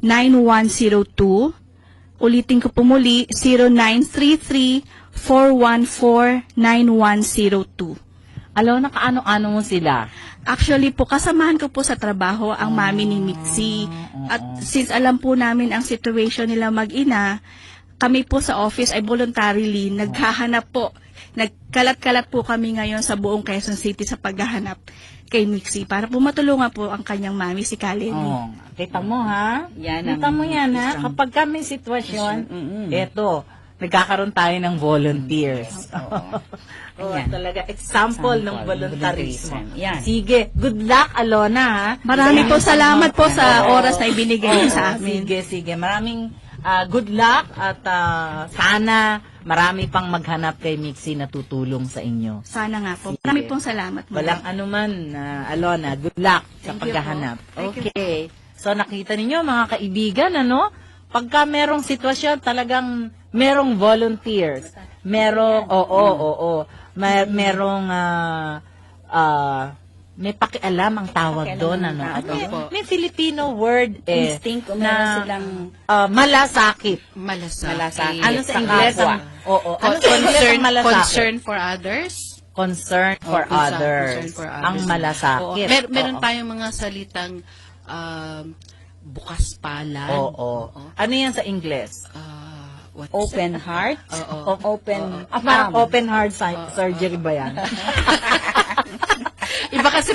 0933-414-9102. Ulitin ko po muli, 0933-414-9102. Alona, kaano-ano mo sila? Actually po, kasamahan ko po sa trabaho ang mami ni Mitzi. At since alam po namin ang situation nila mag-ina, kami po sa office ay voluntarily naghahanap po. Nagkalat-kalat po kami ngayon sa buong Quezon City sa paghahanap kay Mitzi para po matulungan po ang kanyang mami, si Kaleni. Oh, kita mo ha? Yan Kita ang mo yan ha? isang- Kapag kami sitwasyon, eto, nagkakaroon tayo ng volunteers. Oh, Ayan. talaga, example ng Example, voluntarismo. volunteerism. Yan. Sige, good luck, Alona, ha? Marami po salamat po sa oras na ibinigay niyo sa Oo, amin. Sige. Maraming good luck at sana marami pang maghanap kay Mixie na tutulong sa inyo. Sana nga po. Sige. Marami pong salamat. Walang anuman, Alona. Good luck sa Thank you paghahanap. po. Thank you Okay. So nakita ninyo mga kaibigan, ano? Pagka merong sitwasyon, talagang merong volunteers. Merong, oo. Merong, may pakialam ang tawag doon, ano? Ano yun? May Filipino word Instinct o meron silang malasakit. Malasakit. Ano sa Sa Ingles? kapwa. Oo. Ano sa Ingles ang malasakit? Concern for others. Concern for others. Concern for others. Ang malasakit. Oo. Meron Oo. tayong mga salitang bukas palad. Oo. Ano yan sa Ingles? What's open heart, Oo. open Parang arm. open heart surgery ba yan? Iba kasi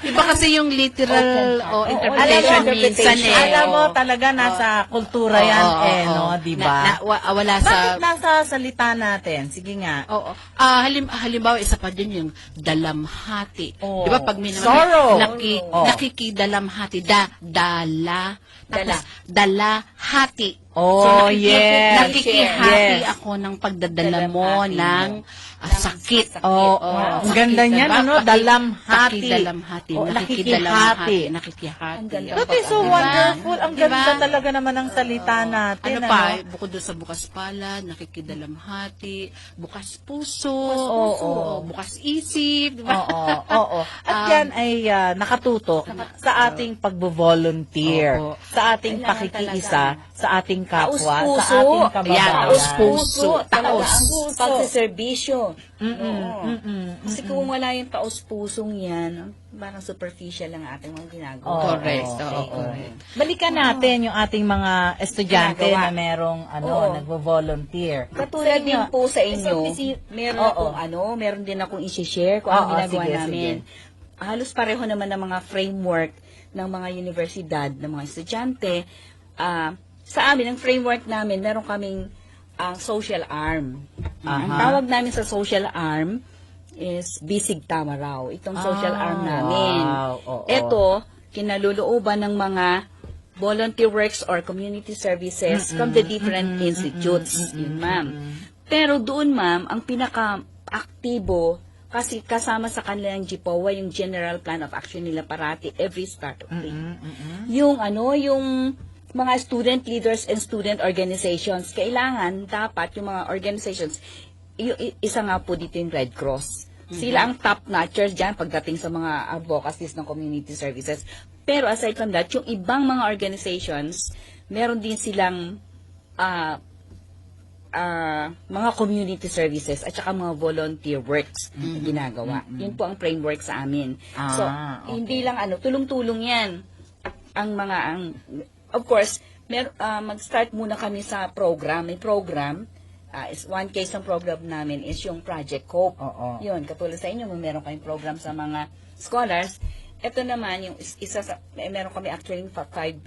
iba kasi yung literal o interpretation Alam mo, minsan eh. Alam mo, talaga nasa kultura yan no? Di ba? Wala Bakit sa nasa salita natin? Sige nga. Oo. Halimbawa, isa pa din yung dalamhati. Oo. Di ba pag may Sorrow. Oo. nakikidalamhati, dalahati. Oh, yes. Nakikihati Yes. ako ng pagdadala mo ng sakit. Oo. Ang ganda niyan, ano? Dalamhati. Dalamhati. Oo, Nakikihati. Ang ganda. That is so wonderful. Ang ganda talaga naman ng salita natin. Ano pa, bukod doon sa bukas palad, nakikidalamhati, bukas puso, bukas isip, di ba? Oo. At yan ay nakatutok sa ating pagbo-volunteer, Oo. sa ating pakikiisa, sa ating kapwa, Taos-puso. sa ating kababayan. Yan, taos-puso. Taos-puso. Pagsiservisyo. Mm-mm. Kasi kung wala yung taos-pusong yan, parang superficial lang ating mga ginagawa. Correct. Oo, Oo, oo. correct. Balikan natin yung ating mga estudyante Ginagawa. na merong Oo. nagvo-volunteer. Katulad din po sa inyo, meron Oo. akong meron din akong i-share kung ano Oo, ginagawa sige, namin. Halos pareho naman ng mga framework ng mga universidad, ng mga estudyante. Sa amin, ang framework namin, meron kaming social arm. Ang tawag namin sa social arm is Bisig Tamaraw. Itong social arm namin. Wow. Oo. Ito, kinalulooban ng mga volunteer works or community services from the different institutes. Yun, ma'am. Pero doon, ma'am, ang pinaka-aktibo, kasi kasama sa kanilang GPOA, yung General Plan of Action nila parati, every start of day. Yung mga student leaders and student organizations, kailangan, dapat, yung mga organizations, isa nga po dito yung Red Cross. Sila ang top-notchers dyan pagdating sa mga advocacies ng community services. Pero aside from that, yung ibang mga organizations, meron din silang mga community services at saka mga volunteer works na ginagawa. Yun po ang framework sa amin. So, hindi lang tulong-tulong yan. Of course, mag-start muna kami sa program. May program. Is one case ng program namin is yung Project Hope. Yun, katulad sa inyo, meron kayong program sa mga scholars. Ito naman, yung meron kami actually five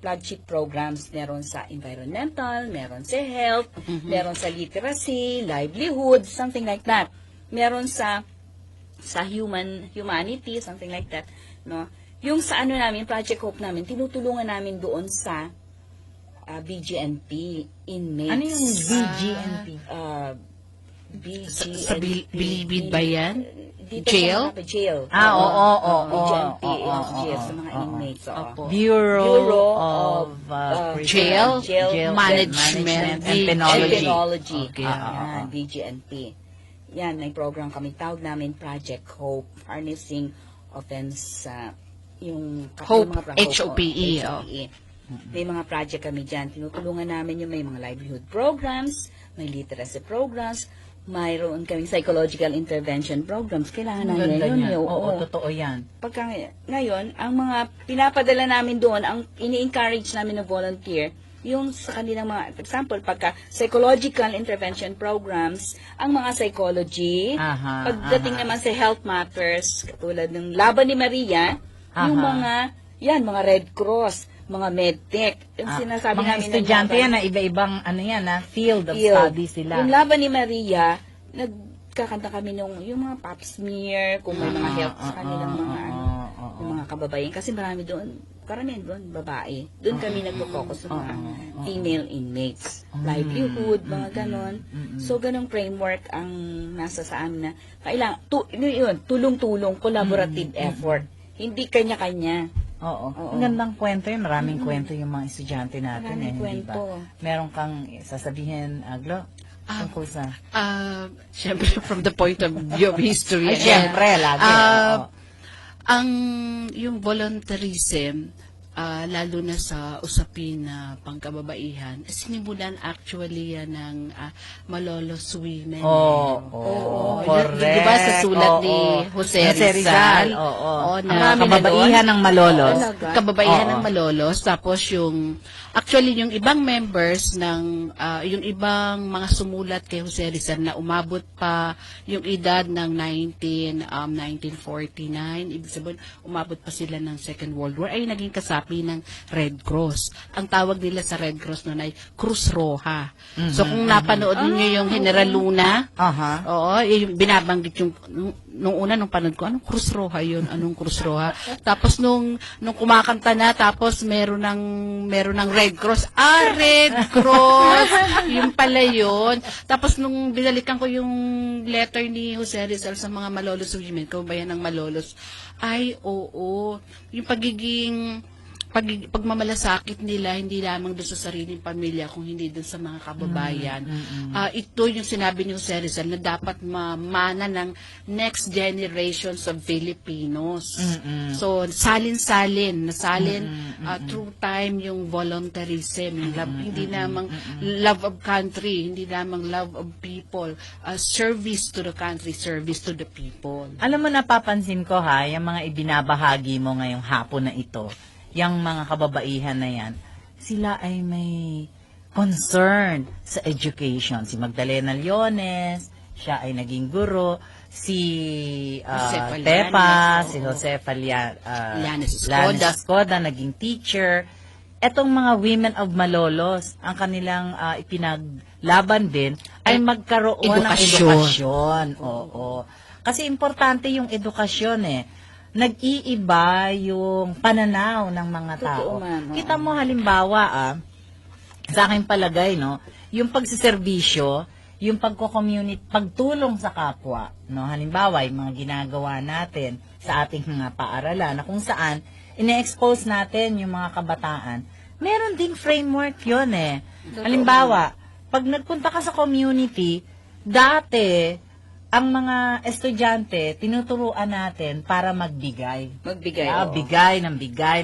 flagship programs. Meron sa environmental, meron sa health, meron sa literacy, livelihood, something like that. Meron sa humanity, something like that. No? Yung sa namin, Project Hope namin, tinutulungan namin doon sa BGNP inmates. Ano yung BGNP? Sa Bilibid ba yan? Dito Jail? Sa jail. Oo. BGNP is jail sa mga inmates. Bureau of Jail Management Management and Penology. Penology. Okay. BGNP. yan, may program kami, tawag namin Project Hope, Harnessing Offense, yung Hope, yung mga HOPE, HOPE. May mga project kami dyan. Tinutulungan namin yung may mga livelihood programs, may literacy programs, mayroon kaming psychological intervention programs. Kailangan Ang namin ganda yun. niyan. Oo. Totoo yan. Pagka ngayon, ang mga pinapadala namin doon, ang ini-encourage namin na volunteer, yung sa kanilang mga, for example, pagka psychological intervention programs, ang mga psychology, Aha, pagdating aha. naman sa health matters, katulad ng Laban ni Maria, yung Aha. mga Red Cross, mga medtech, yung sinasabi mga namin ng estudyante Laban- yan na iba-ibang field of field. study sila. Yung Laban ni Maria, nagkakanta kami yung mga pap smear, kung may mga health sa kanilang mga yung mga kababayan. Kasi marami doon, karamihan doon, babae. Doon kami nagpo-focus sa mga female inmates. Livelihood, mga ganon. So, ganong framework ang nasa sa amin na kailangan, tulong-tulong, collaborative effort. Hindi kanya-kanya. Oo. Oo. Ang gandang kwento yun. Maraming kwento yung mga estudyante natin. Maraming Hindi ba? kwento. Meron kang sasabihin, Glo? Tungkol sa... Siyempre, from the point of view of history. Ay, siyempre, lagi. Oo. Yung volunteerism, lalo na sa usapin na pangkababaihan, sinimulan actually yan ng Malolos women. Oo, correct. Di ba sa sulat Oo. ni Jose Rizal? Oo. Ang Ang kababaihan ng Malolos. Kababaihan Oo. ng Malolos. Tapos actually yung ibang members ng, yung ibang mga sumulat kay Jose Rizal na umabot pa yung edad ng 1949, ibig sabihin, umabot pa sila ng Second World War, ay naging kasapi ng Red Cross. Ang tawag nila sa Red Cross noon ay Cruz Roja. So kung napanood niyo yung General Luna, Aha. oo, yung binabanggit yung nung panood ko, anong Cruz Roja yun? Anong Cruz Roja? Tapos nung kumakanta na, tapos meron ng Red Cross. Red Cross! Yung pala yun. Tapos nung binalikan ko yung letter ni Jose Rizal sa mga Malolos women, kababayan ng Malolos, ay oo, yung pagmamalasakit nila, hindi lamang doon sa sariling pamilya, kung hindi doon sa mga kababayan. Ito yung sinabi ni Jose Rizal na dapat mamana ng next generations of Filipinos. So, salin-salin, through time yung volunteerism, yung love, hindi lamang love of country, hindi lamang love of people, service to the country, service to the people. Alam mo, napapansin ko yung mga ibinabahagi mo ngayong hapon na ito, yung mga kababaihan na yan, sila ay may concern sa education. Si Magdalena Leones, siya ay naging guro. Si Josefa Tepa, Llanes, si Josefa Llanes Escoda, naging teacher. Etong mga women of Malolos, ang kanilang ipinaglaban din ay magkaroon ng edukasyon. Oo. Kasi importante yung edukasyon nag-iiba yung pananaw ng mga tao. Kita mo halimbawa, sa aking palagay, yung pagsiservisyo, yung pagtulong sa kapwa, halimbawa, yung mga ginagawa natin sa ating mga paaralan, na kung saan, ine-expose natin yung mga kabataan, meron ding framework yun Halimbawa, pag nagpunta ka sa community, dati, ang mga estudyante, tinuturuan natin para magbigay. Bigay ng bigay.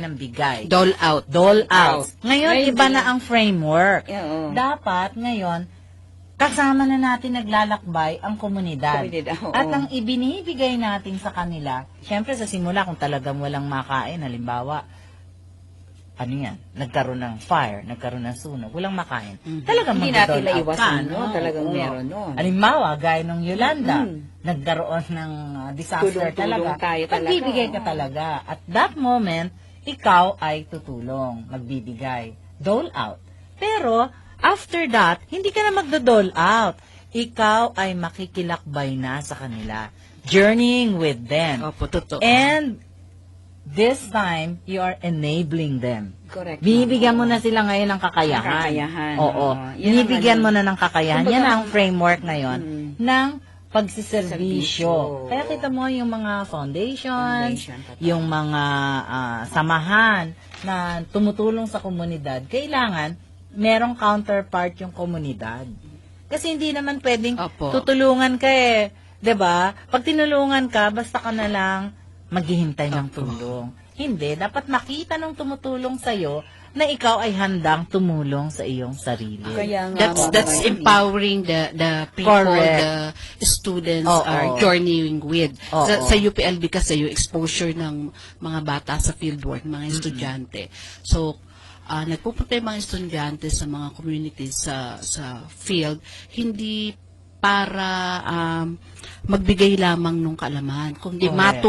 Dole out. Ngayon, iba na ang framework. Oo. Dapat, ngayon, kasama na natin naglalakbay ang komunidad. At ang ibinibigay natin sa kanila, syempre sa simula, kung talagang walang makain, halimbawa, nagkaroon ng fire, nagkaroon ng sunog, walang makain. Talagang Hindi natin mag-dole out maiwasan, ka, Talagang Oo. meron nun. Halimbawa, gaya nung Yolanda, nagkaroon ng disaster Tulong-tulong talaga. tayo talaga. Magbibigay ka talaga. At that moment, ikaw ay tutulong, magbibigay. Dole out. Pero, after that, hindi ka na magdo-dole out. Ikaw ay makikilakbay na sa kanila. Journeying with them. Opo, totoo. And, this time, you are enabling them. Correct. Binibigyan mo na sila ngayon ng kakayahan. Oo. Binibigyan mo na ng kakayahan. Yan ang framework ngayon ng pagsiservisyo. Kaya kita mo yung mga foundations, yung mga samahan na tumutulong sa komunidad, kailangan merong counterpart yung komunidad. Kasi hindi naman pwedeng Opo. tutulungan ka eh. 'Di ba? Pag tinulungan ka, basta ka na lang maghihintay ng tulong. Hindi, dapat makita nung tumutulong sa'yo na ikaw ay handang tumulong sa iyong sarili. Kaya nga, That's empowering the people, Correct. the students Oo. are journeying with. Oo. Sa UPLB kasi yung exposure ng mga bata sa fieldwork, mga estudyante. So, nagpupunta yung mga estudyante sa mga communities sa field, hindi para magbigay lamang ng kaalaman, kundi Correct.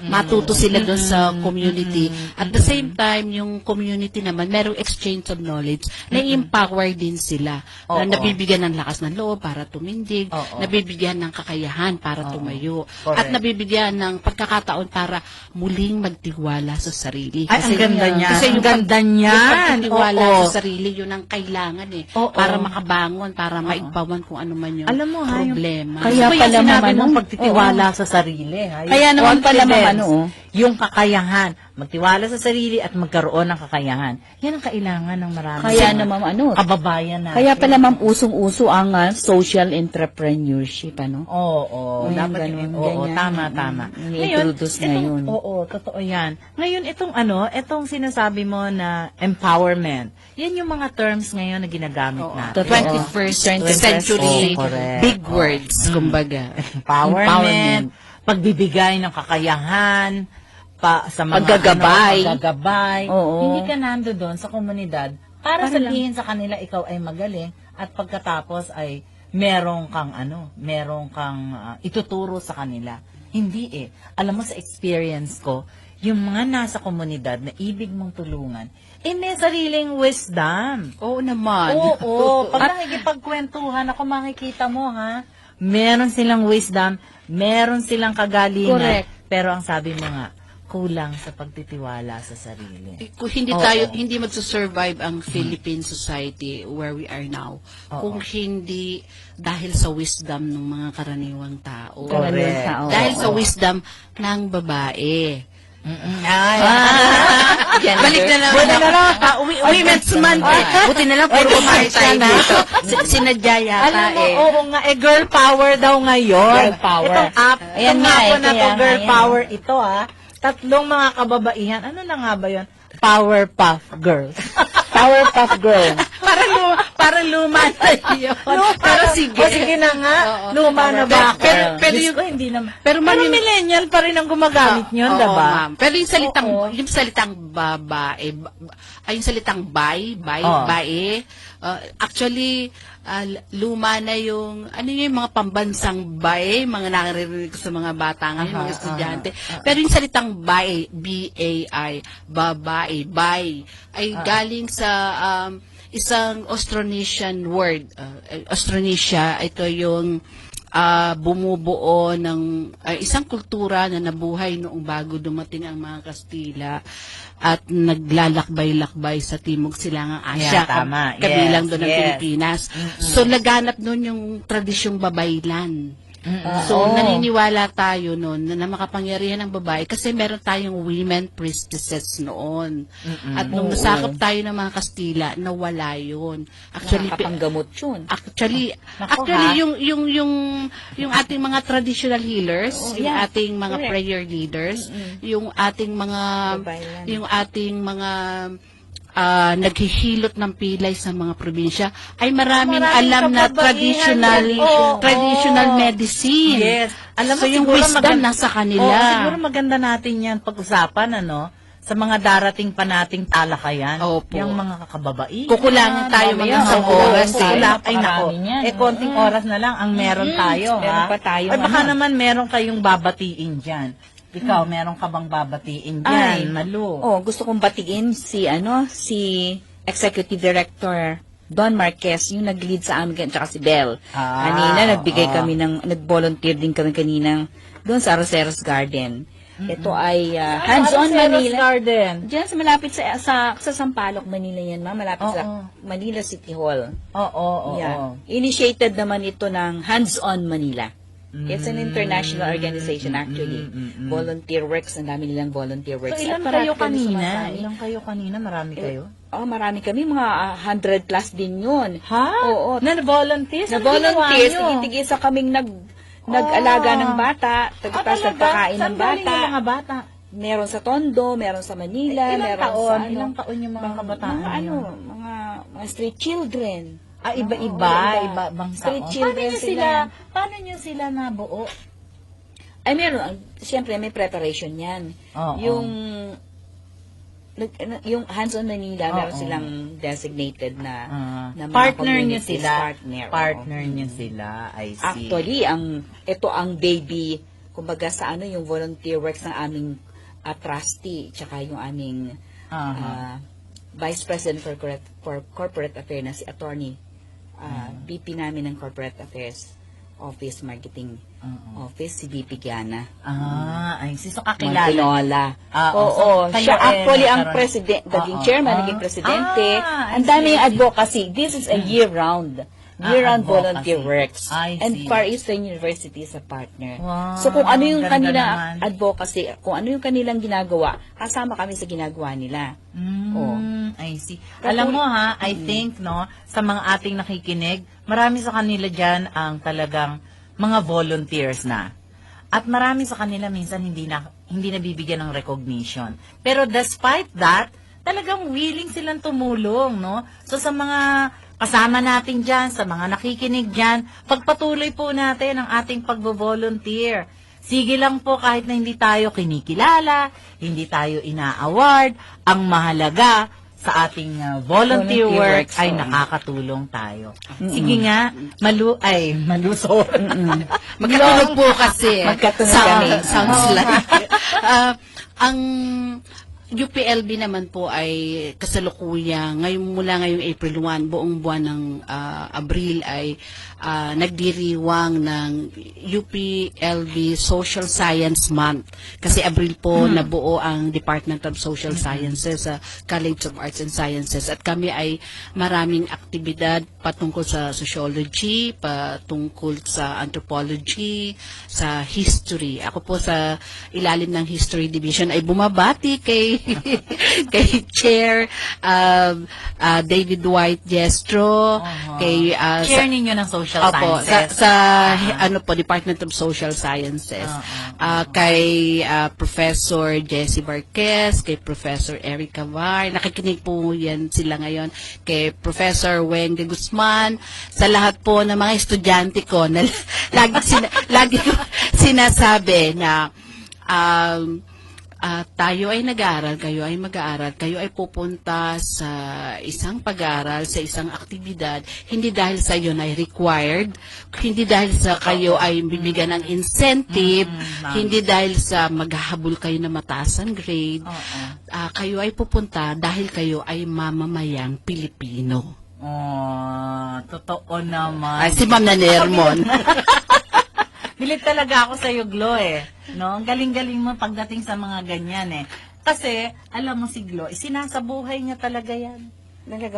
matuto sila doon sa community. At the same time, yung community naman, merong exchange of knowledge, na-empower din sila, Oo. na nabibigyan ng lakas ng loob para tumindig, Oo. nabibigyan ng kakayahan para tumayo, Correct. at nabibigyan ng pagkakataon para muling magtiwala sa sarili. Ay, ang ganda niyan. Kasi yung Ang ganda niyan. Yung pagtitiwala Oo. sa sarili, yun ang kailangan eh. Oo. Para makabangon, para maigpawan kung ano man yung Alam mo, ha, yung- problema. Kaya Gusto ko pala, yung sinabi Ma'am, mong ano? pagtitiwala sa sarili. Ha? Yung Kaya naman pala, Ma'am, confidence, ano, oh. yung kakayahan, magtiwala sa sarili at magkaroon ng kakayahan. Yan ang kailangan ng marami. Kaya mga naman, ano, kababayan natin. kaya pala, Ma'am, usong-uso ang social entrepreneurship, ano? Oo, Yung dapat ganun, oo, ganyan. tama. Ini-introduce ngayon. Oo, totoo 'yan. Ngayon itong sinasabi mo na empowerment. Yan yung mga terms ngayon na ginagamit natin. 21st 21st century, Oh, correct. big words, kumbaga. Empowerment, pagbibigay ng kakayahan, sa mga Paggagabay. paggagabay. Oo. Hindi ka nando doon sa komunidad para sabihin sa kanila ikaw ay magaling at pagkatapos ay meron kang ituturo sa kanila. Hindi eh. Alam mo sa experience ko, yung mga nasa komunidad na ibig mong tulungan, may sariling wisdom. Oo naman. Oo, pag nakikipagkwentuhan ako, makikita mo ha, meron silang wisdom, meron silang kagalingan. Correct. Pero ang sabi mo nga, kulang sa pagtitiwala sa sarili. Kung hindi Oo. hindi magsusurvive ang Philippine society where we are now, Oo. kung hindi dahil sa wisdom ng mga karaniwang tao. Correct. Dahil sa wisdom ng babae. Ay, Balik na lang. Buti na lang. Women's Month. Buti na lang, puro babae tayo dito. Sinadya yata Alam mo, eh. oo nga, girl power daw ngayon. Girl power. Itong app, Ayan itong nga, hapon na to, kaya nga girl yan. power ito tatlong mga kababaihan. Ano na nga ba yun? Powerpuff Girls. Powerpuff Girl. Parang luma na yun. Pero sige. Sige na nga. Oo. Luma na ba ako? Pero Diyos yung- ko, hindi naman. pero Pero millennial pa rin ang gumagamit yun, Oo, diba? ma'am. Pero yung salitang, Oo. yung salitang babae, yung salitang Oo. bae, actually, luma na yung, yung mga pambansang bae, mga naririnig ko sa mga bata ngayon, mga estudyante. Pero yung salitang bae, B-A-I, babae, ay galing sa, isang Austronesian word. Austronesia, ito yung bumubuo ng isang kultura na nabuhay noong bago dumating ang mga Kastila at naglalakbay-lakbay sa Timog Silangang Asya. Yeah, tama. Kabilang Yes, doon ang yes. Pilipinas. So, laganap noon yung tradisyong babaylan. So, naniniwala tayo noon na makapangyarihan ng babae kasi meron tayong women priestesses noon. At nung nasakop tayo ng mga Kastila, nawala yun. Actually, Nakakapanggamot yun. Actually, Nako, yung ating mga traditional healers, yung yeah. ating mga Correct. prayer leaders, yung ating mga Babaylan. yung ating mga naghihilot ng pilay sa mga probinsya ay maraming alam na kababaihan traditional yan. Oo, traditional oo. medicine. Yes. Alam mo, So, yung siguro wisdom nasa kanila. Oo, siguro maganda natin yan pag-usapan, sa mga darating pa nating talakayan. Opo. Yung mga kakababaihan. Kukulangan tayo Mamaya, mga isang oo, oras. oo. Eh. Ay, nako. Marami yan. Konting oras na lang ang meron tayo, Meron ha? pa tayong Ay, baka ano. naman meron kayong babatiin dyan. Ikaw, meron ka bang babatiin dyan, Ay. Malu? Oh, gusto kong batiin si Executive Director Don Marquez, yung nag-lead sa amin, tsaka si Belle. Kanina, nag-volunteer din kami kaninang doon sa Roseros Garden. Ito ay hands-on Manila. Garden. Diyan sa malapit sa Sampaloc, Manila yan, ma'am. Malapit sa Manila City Hall. Oo. Yeah. Initiated naman ito ng Hands-on Manila. It's an international organization actually. Volunteer works, ang dami nilang volunteer works. So, ilan At parati kayo kami kanina? sumasali. Ilan kayo kanina? Marami kayo? Marami kami, mga 100 plus din yun. Ha? Oo. Na-volunteers? Na Ano ginawa volunteers, nyo? tigisa kaming nag-alaga ng bata, tapos nagpakain ng Saan galing bata. yung mga bata? Meron sa Tondo, meron sa Manila, meron sa ano. Ilang taon yung mga kabataan mga yun? mga street children. Iba-iba, Oo, iba-ibang street taon. children Paano nyo sila nabuo? Ay, meron. Siyempre, may preparation yan. Oo. Yung Hands-on Manila, meron Oo. silang designated na mga Partner nyo communities, sila. Partner. nyo sila, I see. Actually, ito ang baby, kumbaga sa yung volunteer works ng aming trustee, tsaka yung aming Vice President for Corporate Affairs na si Attorney, VP namin ng Corporate Affairs Office, Marketing Office, si VP Giana. I see. So, kakilala. Montinola. Oo. Siya actually ang president, naging chairman, naging presidente. Ang dami yung advocacy. This is a year-round. Year-round volunteer works. I see. And Far Eastern University is a partner. Wow, So kung ano yung ganda kanilang naman. advocacy, kung ano yung kanilang ginagawa, kasama kami sa ginagawa nila. I see. Alam mo ha, I think, no, sa mga ating nakikinig, marami sa kanila dyan ang talagang mga volunteers na. At marami sa kanila minsan hindi nabibigyan ng recognition. Pero despite that, talagang willing silang tumulong, no? So sa mga kasama natin dyan, sa mga nakikinig dyan, pagpatuloy po natin ang ating pagbo-volunteer. Sige lang po kahit na hindi tayo kinikilala, hindi tayo ina-award, ang mahalaga sa ating volunteer work ay nakakatulong tayo. Sige nga, malusor. Magkatulog po kasi. Magkatulog kami. Sounds like. Ang UPLB naman po ay kasalukuyang mula ngayong April 1, buong buwan ng Abril ay nagdiriwang ng UPLB Social Science Month. Kasi Abril po nabuo ang Department of Social Sciences sa College of Arts and Sciences. At kami ay maraming aktibidad patungkol sa sociology, patungkol sa anthropology, sa history. Ako po sa ilalim ng History Division ay bumabati kay Chair David White Jestro, kay Chair ninyo ng social Opo, sciences. Department of Social Sciences. Kay Professor Jessie Barquez, kay Professor Eric Cavar, nakikinig po yan sila ngayon, kay Professor Weng de Guzman, sa lahat po ng mga estudyante ko na lagi ko sinasabi na tayo ay nag-aaral, kayo ay mag-aaral, kayo ay pupunta sa isang pag-aaral, sa isang aktibidad, hindi dahil sa iyo na ay required, hindi dahil sa kayo ay bibigyan ng incentive, hindi dahil sa maghahabol kayo na mataas ang grade, kayo ay pupunta dahil kayo ay mamamayang Pilipino. Totoo naman. Ay, si Ma'am Nanermon. Bilit talaga ako sa iyo, Glo, no? Ang galing-galing mo pagdating sa mga ganyan, Kasi, alam mo si Glo, sinasabuhay niya talaga yan.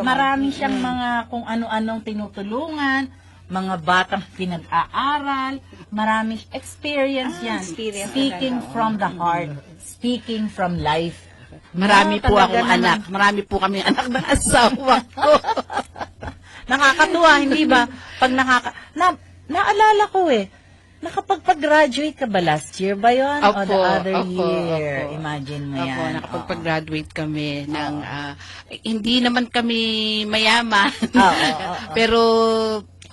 Marami siyang mga kung ano-anong tinutulungan, mga batang pinag-aaral, marami experience yan. Speaking from the heart, speaking from life. Marami po talaga akong naman. anak. Marami po kami anak ng asawa ko. Nakakatuwa, hindi ba? Pag naalala ko nakapagpag-graduate ka ba last year ba yun? O the other year? Opo. Imagine mo yan. Opo, nakapagpag-graduate kami ng, hindi naman kami mayaman. Pero,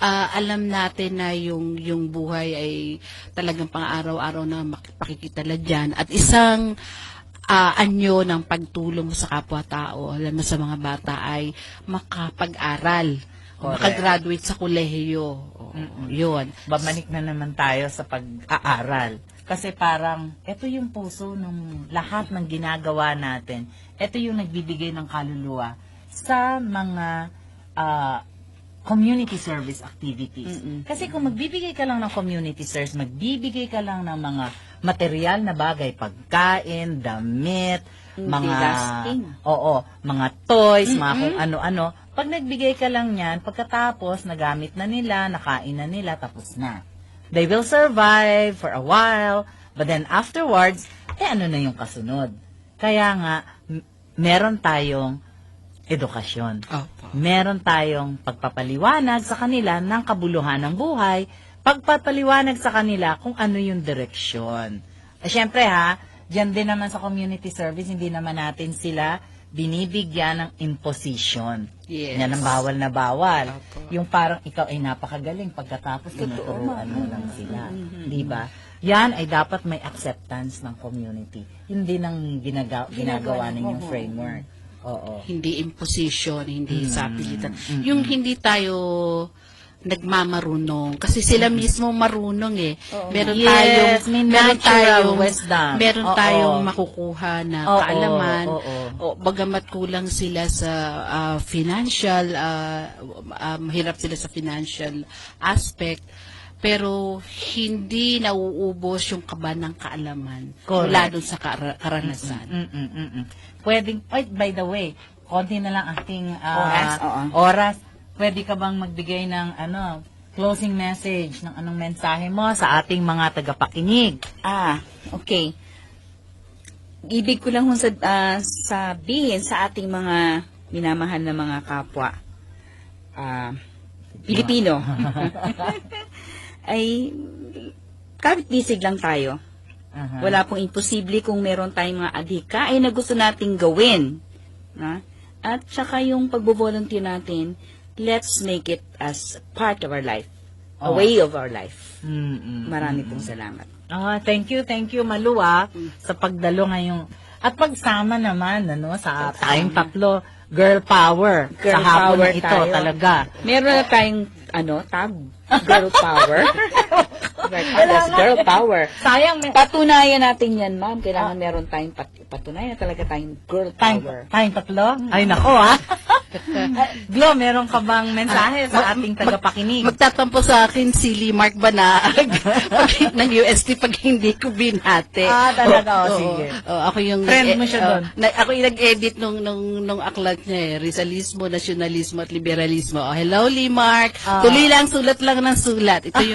alam natin na yung buhay ay talagang pang-araw-araw na makikita dyan. At isang anyo ng pagtulong sa kapwa-tao, alam mo sa mga bata ay makapag-aral. Makagraduate sa kolehiyo. Yun. Babalik na naman tayo sa pag-aaral. Kasi parang, ito yung puso ng lahat ng ginagawa natin. Ito yung nagbibigay ng kaluluwa sa mga community service activities. Kasi kung magbibigay ka lang ng community service, magbibigay ka lang ng mga material na bagay, pagkain, damit, mga toys, mga kung ano-ano. Pag nagbigay ka lang yan, pagkatapos nagamit na nila, nakain na nila, tapos na. They will survive for a while, but then afterwards, ano na yung kasunod? Kaya nga, meron tayong edukasyon. Opo. Meron tayong pagpapaliwanag sa kanila ng kabuluhan ng buhay, pagpapaliwanag sa kanila kung ano yung direksyon. Syempre diyan din naman sa community service, hindi naman natin sila binibigyan ng imposition. Yes. Yan ang bawal na bawal. Opo. Yung parang ikaw ay napakagaling pagkatapos tinuturuan mo lang sila. Di ba? Yan ay dapat may acceptance ng community. Hindi nang ginagawa ninyong framework. Oo. Hindi imposition, hindi sapilitan. Yung hindi tayo nagmamarunong kasi sila mismo marunong meron Yes, may meron natural wisdom. meron Oo. tayong makukuha na Oo, kaalaman. oo. O bagamat kulang sila sa financial mahirap sila sa financial aspect, pero hindi nauubos yung kaba ng kaalaman Correct. mula dun sa karanasan. Pwedeng, by the way, konti na lang ating Oras, oo. oras. Pwede ka bang magbigay ng closing message, ng anong mensahe mo sa ating mga tagapakinig? Okay. Ibig ko lang sabihin sa ating mga minamahal na mga kapwa Pilipino ay kapit-bisig lang tayo. Wala pong imposible kung meron tayong mga adhikain na gusto nating gawin. At saka yung pagbo-volunteer natin, let's make it as part of our life. A way of our life. Marami pong salamat. Thank you, Malu, sa pagdalo ngayong at pagsama naman sa tayong tatlo, girl power. Girl sa hapon power na ito tayo. talaga. Meron na tayong tag, girl power. That's girl power. Sayang, Patunayan natin yan, ma'am. Kailangan meron tayong patunayan na talaga tayong girl power. tayong tatlo? Ay, nako, Glo, meron ka bang mensahe sa ating tagapakinig? Magtatampo sa akin si Lee Mark Banaag ng UST pag hindi ko binate. Talaga, sige. Ako yung Friend mo siya doon. Ako yung nag-edit nung aklat niya Rizalismo, Nasyonalismo at Liberalismo. Hello Lee Mark. Tuloy lang, sulat lang ng sulat. Ito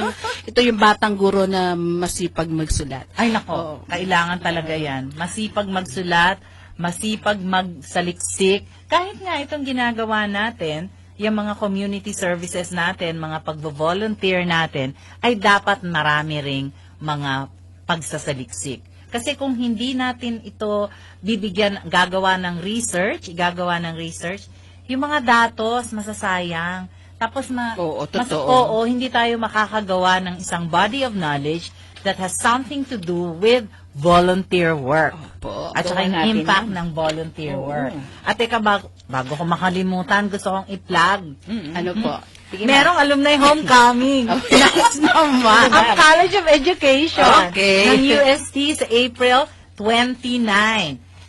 yung batang guro na masipag magsulat. Ay, nako. Kailangan talaga yan. Masipag magsulat, masipag magsaliksik. Kahit nga itong ginagawa natin, yung mga community services natin, mga pagvo-volunteer natin, ay dapat marami ring mga pagsasaliksik. Kasi kung hindi natin ito gagawa ng research, yung mga datos masasayang. Tapos totoo. hindi tayo makakagawa ng isang body of knowledge that has something to do with volunteer work. At saka yung impact ng volunteer work. At teka, bago ko makalimutan, gusto kong i-plug. Ano po? Merong alumni homecoming. Nice naman. Ang College of Education ng UST sa April 29.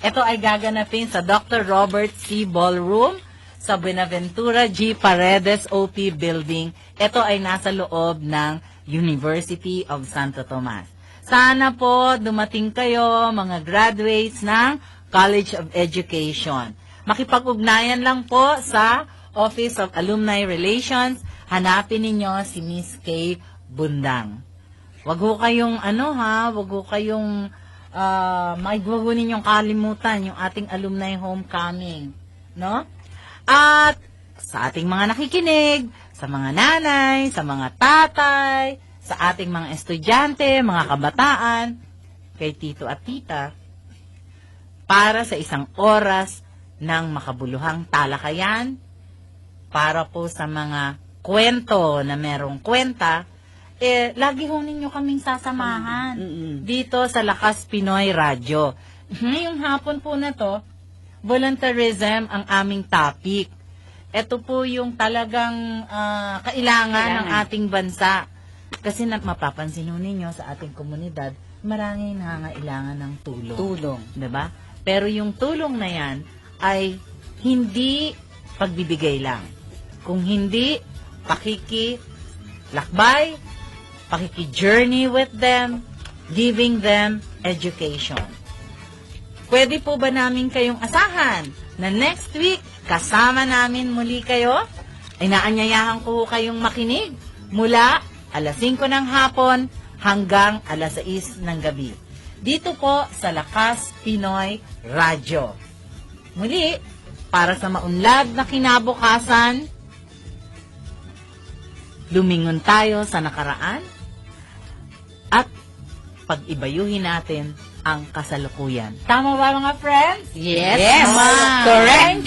Ito ay gaganapin sa Dr. Robert C. Ballroom sa Buenaventura G. Paredes OP Building. Ito ay nasa loob ng University of Santo Tomas. Sana po dumating kayo, mga graduates ng College of Education. Makipag-ugnayan lang po sa Office of Alumni Relations. Hanapin ninyo si Miss Kay Bundang. Wag ho kayong wag ho kayong wag ho ninyong kalimutan yung ating alumni homecoming, no? At sa ating mga nakikinig, sa mga nanay, sa mga tatay, sa ating mga estudyante, mga kabataan, kay tito at tita, para sa isang oras ng makabuluhang talakayan, para po sa mga kwento na merong kwenta, lagi ho ninyo kaming sasamahan dito sa Lakas Pinoy Radio. Ngayong hapon po na to, volunteerism ang aming topic. Ito po yung talagang kailangan ng ating bansa. Kasi mapapansin ninyo sa ating komunidad, maraming nangangailangan ng tulong. Diba? Pero yung tulong na yan ay hindi pagbibigay lang. Kung hindi, pakikilakbay, pakiki-journey with them, giving them education. Pwede po ba namin kayong asahan na next week, kasama namin muli kayo? Ay naanyayahan ko kayong makinig mula alas 5 ng hapon hanggang alas 6 ng gabi. Dito po sa Lakas Pinoy Radio. Muli, para sa maunlad na kinabukasan, lumingon tayo sa nakaraan at pag-ibayuhin natin ang kasalukuyan. Tama ba mga friends? Yes, ma'am. Correct.